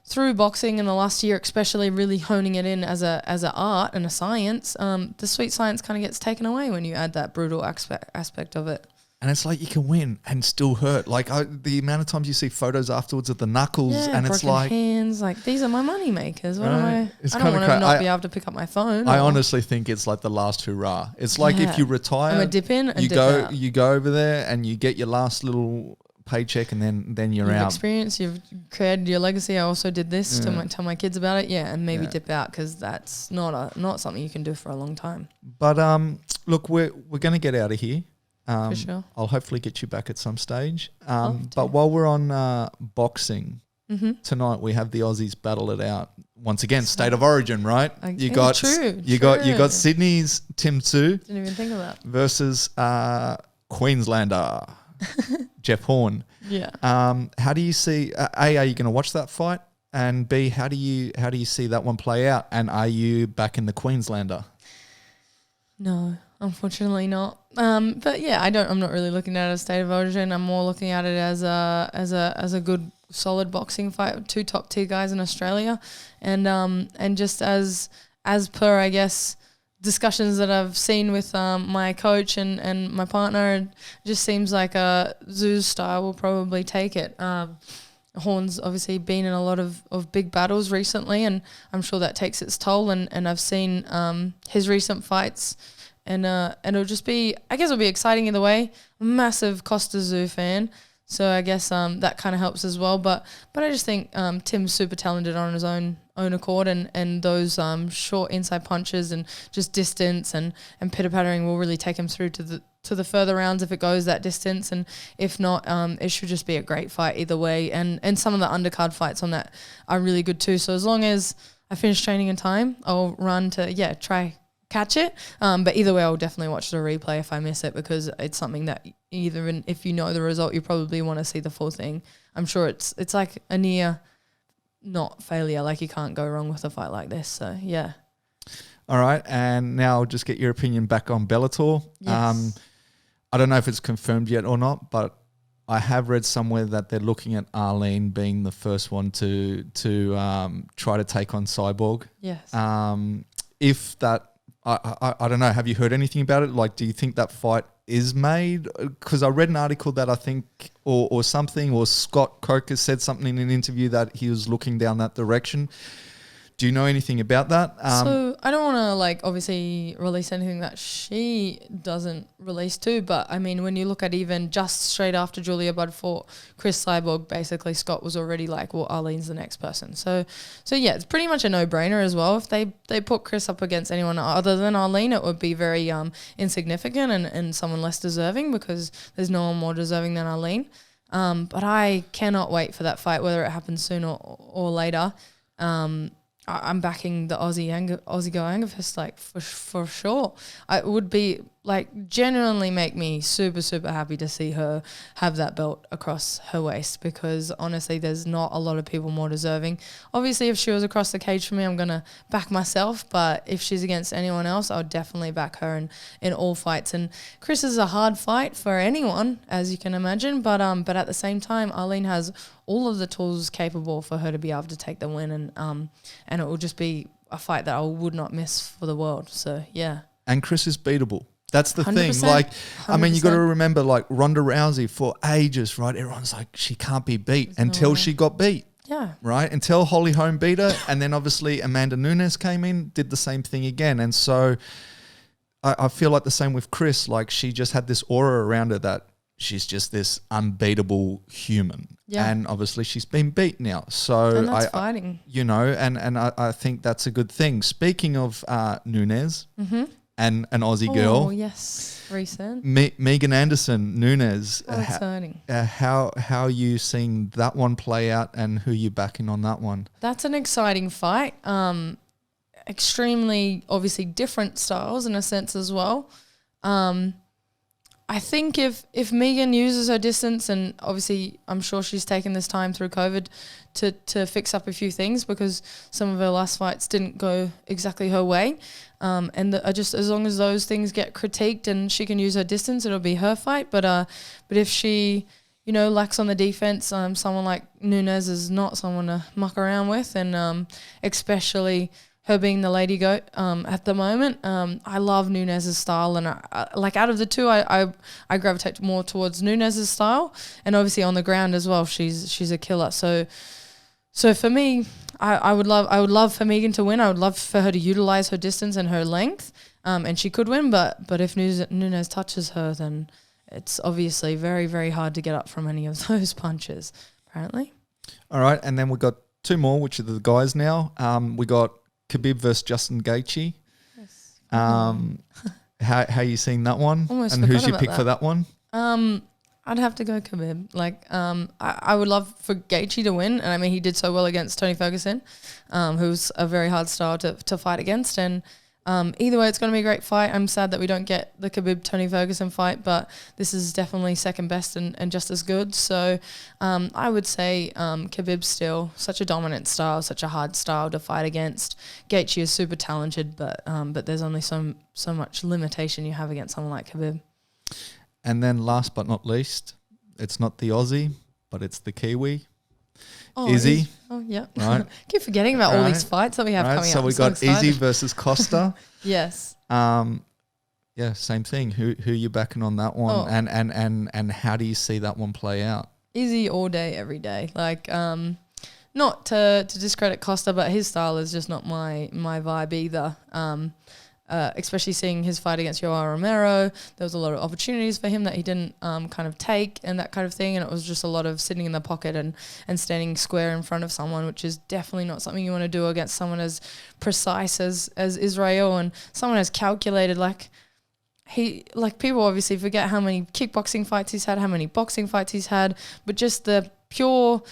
B: through boxing in the last year, especially really honing it in as a art and a science. The sweet science kind of gets taken away when you add that brutal aspect of it.
C: And it's like you can win and still hurt. Like, the amount of times you see photos afterwards of the knuckles, and it's like
B: hands. Like, these are my money makers. What am I?
C: It's
B: I don't want to not be able to pick up my phone.
C: I honestly think it's like the last hurrah. It's like if you retire,
B: I'm a dip in and
C: you
B: dip
C: go,
B: out.
C: You go over there and you get your last little paycheck, and then you're
B: you've
C: out.
B: Experienced, you've created your legacy. I also did this to tell my kids about it. Yeah, and maybe dip out, because that's not something you can do for a long time.
C: But look, we're going to get out of here.
B: For sure.
C: I'll hopefully get you back at some stage. But while we're on boxing, tonight we have the Aussies battle it out once again. State of origin, right? You got Sydney's Tim Tszyu.
B: Didn't even think of that.
C: Versus Queenslander Jeff Horn.
B: Yeah.
C: How do you see? A, are you going to watch that fight? And B, how do you see that one play out? And are you back in the Queenslander?
B: No, unfortunately not. But yeah, I'm not really looking at it as state of origin. I'm more looking at it as a good solid boxing fight with two top tier guys in Australia, and just as per, I guess, discussions that I've seen with my coach and my partner, it just seems like Zoo's style will probably take it. Horn's obviously been in a lot of big battles recently, and I'm sure that takes its toll. And I've seen his recent fights, and it'll just be, I guess it'll be exciting either way. Massive Costa Zoo fan, so I guess that kind of helps as well. But I just think Tim's super talented on his own accord, and those short inside punches and just distance and pitter-pattering will really take him through to the further rounds if it goes that distance, and if not, it should just be a great fight either way. And some of the undercard fights on that are really good too. So as long as I finish training in time, I'll run to try catch it. But either way, I'll definitely watch the replay if I miss it, because it's something that if you know the result, you probably want to see the full thing. I'm sure it's like a near not failure. Like, you can't go wrong with a fight like this. So yeah.
C: All right, and now I'll just get your opinion back on Bellator.
B: Yes.
C: I don't know if it's confirmed yet or not, but I have read somewhere that they're looking at Arlene being the first one to try to take on Cyborg.
B: Yes.
C: If that, I don't know. Have you heard anything about it? Like, do you think that fight is made? Because I read an article that I think, or something, or Scott Coker said something in an interview that he was looking down that direction. Do you know anything about that?
B: So I don't want to obviously release anything that she doesn't release too, but I mean, when you look at even just straight after Julia Budd fought Chris Cyborg, basically Scott was already like, well, Arlene's the next person. So yeah, it's pretty much a no-brainer as well. If they put Chris up against anyone other than Arlene, it would be very insignificant and someone less deserving, because there's no one more deserving than Arlene. But I cannot wait for that fight, whether it happens soon or later. I'm backing the Aussie Go Angerfist, for sure. It would be genuinely make me super, super happy to see her have that belt across her waist, because honestly, there's not a lot of people more deserving. Obviously, if she was across the cage for me, I'm going to back myself, but if she's against anyone else, I would definitely back her in all fights. And Chris is a hard fight for anyone, as you can imagine, but at the same time, Arlene has all of the tools capable for her to be able to take the win, and it will just be a fight that I would not miss for the world. So yeah.
C: And Chris is beatable. That's the
B: 100%,
C: thing. I mean, you got to
B: 100%.
C: remember, Ronda Rousey for ages, right? Everyone's like, she can't be beat until she got beat.
B: Yeah.
C: Right? Until Holly Holm beat her. And then obviously Amanda Nunes came in, did the same thing again. And so I feel like the same with Chris. She just had this aura around her that she's just this unbeatable human.
B: Yeah.
C: And obviously she's been beat now. So
B: And that's fighting.
C: And I think that's a good thing. Speaking of Nunes and an Aussie girl.
B: Oh, yes. Recent.
C: Megan Anderson, Nunes.
B: How exciting.
C: How are you seeing that one play out, and who you backing on that one?
B: That's an exciting fight. Extremely, obviously, different styles in a sense as well. I think if Megan uses her distance, and obviously I'm sure she's taken this time through COVID to fix up a few things, because some of her last fights didn't go exactly her way. Just as long as those things get critiqued and she can use her distance, it'll be her fight. But if she, lacks on the defense, someone like Nunes is not someone to muck around with, and especially her being the lady goat at the moment. I love Nunes' style, and out of the two, I gravitate more towards Nunes' style, and obviously on the ground as well, she's a killer. So for me, I would love for Megan to win. I would love for her to utilize her distance and her length, and she could win. But if Nunes touches her, then it's obviously very, very hard to get up from any of those punches, apparently.
C: All right, and then we got two more, which are the guys now. We got Khabib versus Justin Gaethje.
B: Yes.
C: How are you seeing that one?
B: Almost
C: and who's
B: forgot
C: your
B: about
C: pick
B: that.
C: for that one?
B: I'd have to go Khabib. I would love for Gaethje to win, and I mean he did so well against Tony Ferguson, who's a very hard style to fight against. And either way, it's going to be a great fight. I'm sad that we don't get the Khabib Tony Ferguson fight, but this is definitely second best and just as good. So I would say Khabib still such a dominant style, such a hard style to fight against. Gaethje is super talented, but there's only so much limitation you have against someone like Khabib.
C: And then last but not least, it's not the Aussie, but it's the Kiwi, Izzy.
B: Oh, yeah.
C: Right.
B: Keep forgetting about all
C: Right.
B: these fights that we have coming
C: So
B: up.
C: we
B: I'm so
C: got Izzy
B: excited.
C: versus Costa.
B: Yes.
C: Yeah, same thing. Who you backing on that one?
B: Oh.
C: And how do you see that one play out?
B: Izzy all day, every day. Like, not to discredit Costa, but his style is just not my vibe either. Especially seeing his fight against Yoel Romero, there was a lot of opportunities for him that he didn't kind of take and that kind of thing, and it was just a lot of sitting in the pocket and standing square in front of someone, which is definitely not something you want to do against someone as precise as Israel and someone as calculated. People obviously forget how many kickboxing fights he's had, how many boxing fights he's had, but just the pure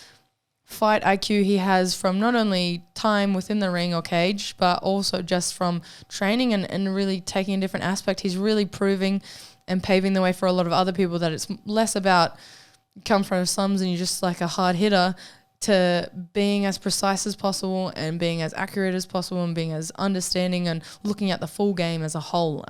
B: fight IQ he has from not only time within the ring or cage, but also just from training and really taking a different aspect. He's really proving and paving the way for a lot of other people that it's less about come from slums and you're just like a hard hitter to being as precise as possible and being as accurate as possible and being as understanding and looking at the full game as a whole.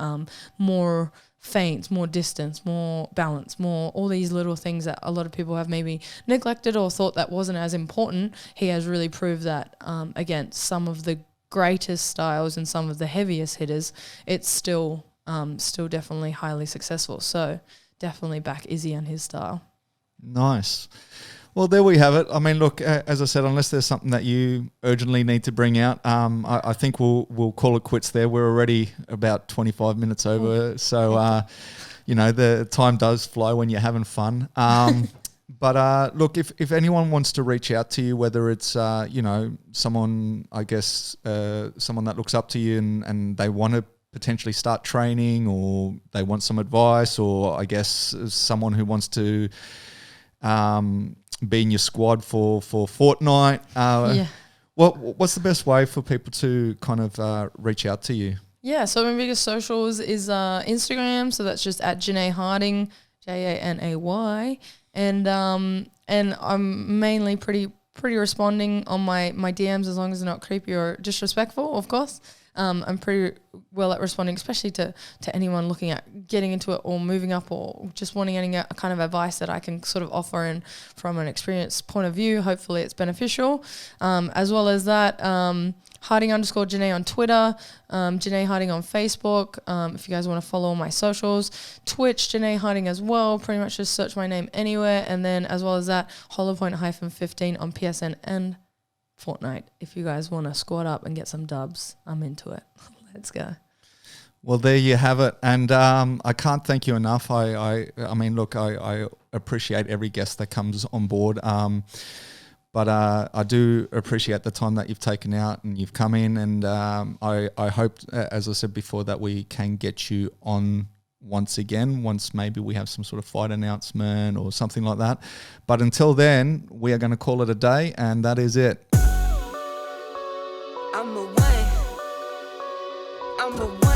B: More feints, more distance, more balance, more all these little things that a lot of people have maybe neglected or thought that wasn't as important. He has really proved that against some of the greatest styles and some of the heaviest hitters, it's still definitely highly successful. So definitely back Izzy and his style.
C: Nice. Well, there we have it. I mean, look, as I said, unless there's something that you urgently need to bring out, I think we'll call it quits there. We're already about 25 minutes over. So, the time does fly when you're having fun. But look, if anyone wants to reach out to you, whether it's, someone, I guess, someone that looks up to you and they want to potentially start training or they want some advice, or I guess someone who wants to be in your squad for Fortnite. What's the best way for people to kind of reach out to you?
B: Yeah, so my biggest socials is Instagram, so that's just at Janay Harding, Janay, and I'm mainly pretty responding on my DMs as long as they're not creepy or disrespectful, of course. I'm pretty well at responding, especially to anyone looking at getting into it or moving up or just wanting any kind of advice that I can sort of offer and from an experience point of view. Hopefully it's beneficial. As well as that, Harding_Janay on Twitter, Janay Harding on Facebook. If you guys want to follow my socials, Twitch, Janay Harding as well. Pretty much just search my name anywhere. And then as well as that, Hollowpoint-15 on PSN and Fortnite. If you guys want to squad up and get some dubs, I'm into it. Let's go.
C: Well, there you have it. And I can't thank you enough. I mean, look, I appreciate every guest that comes on board. But I do appreciate the time that you've taken out and you've come in. And I hope, as I said before, that we can get you on once again, once maybe we have some sort of fight announcement or something like that. But until then, we are going to call it a day, and that is it. I'm a one.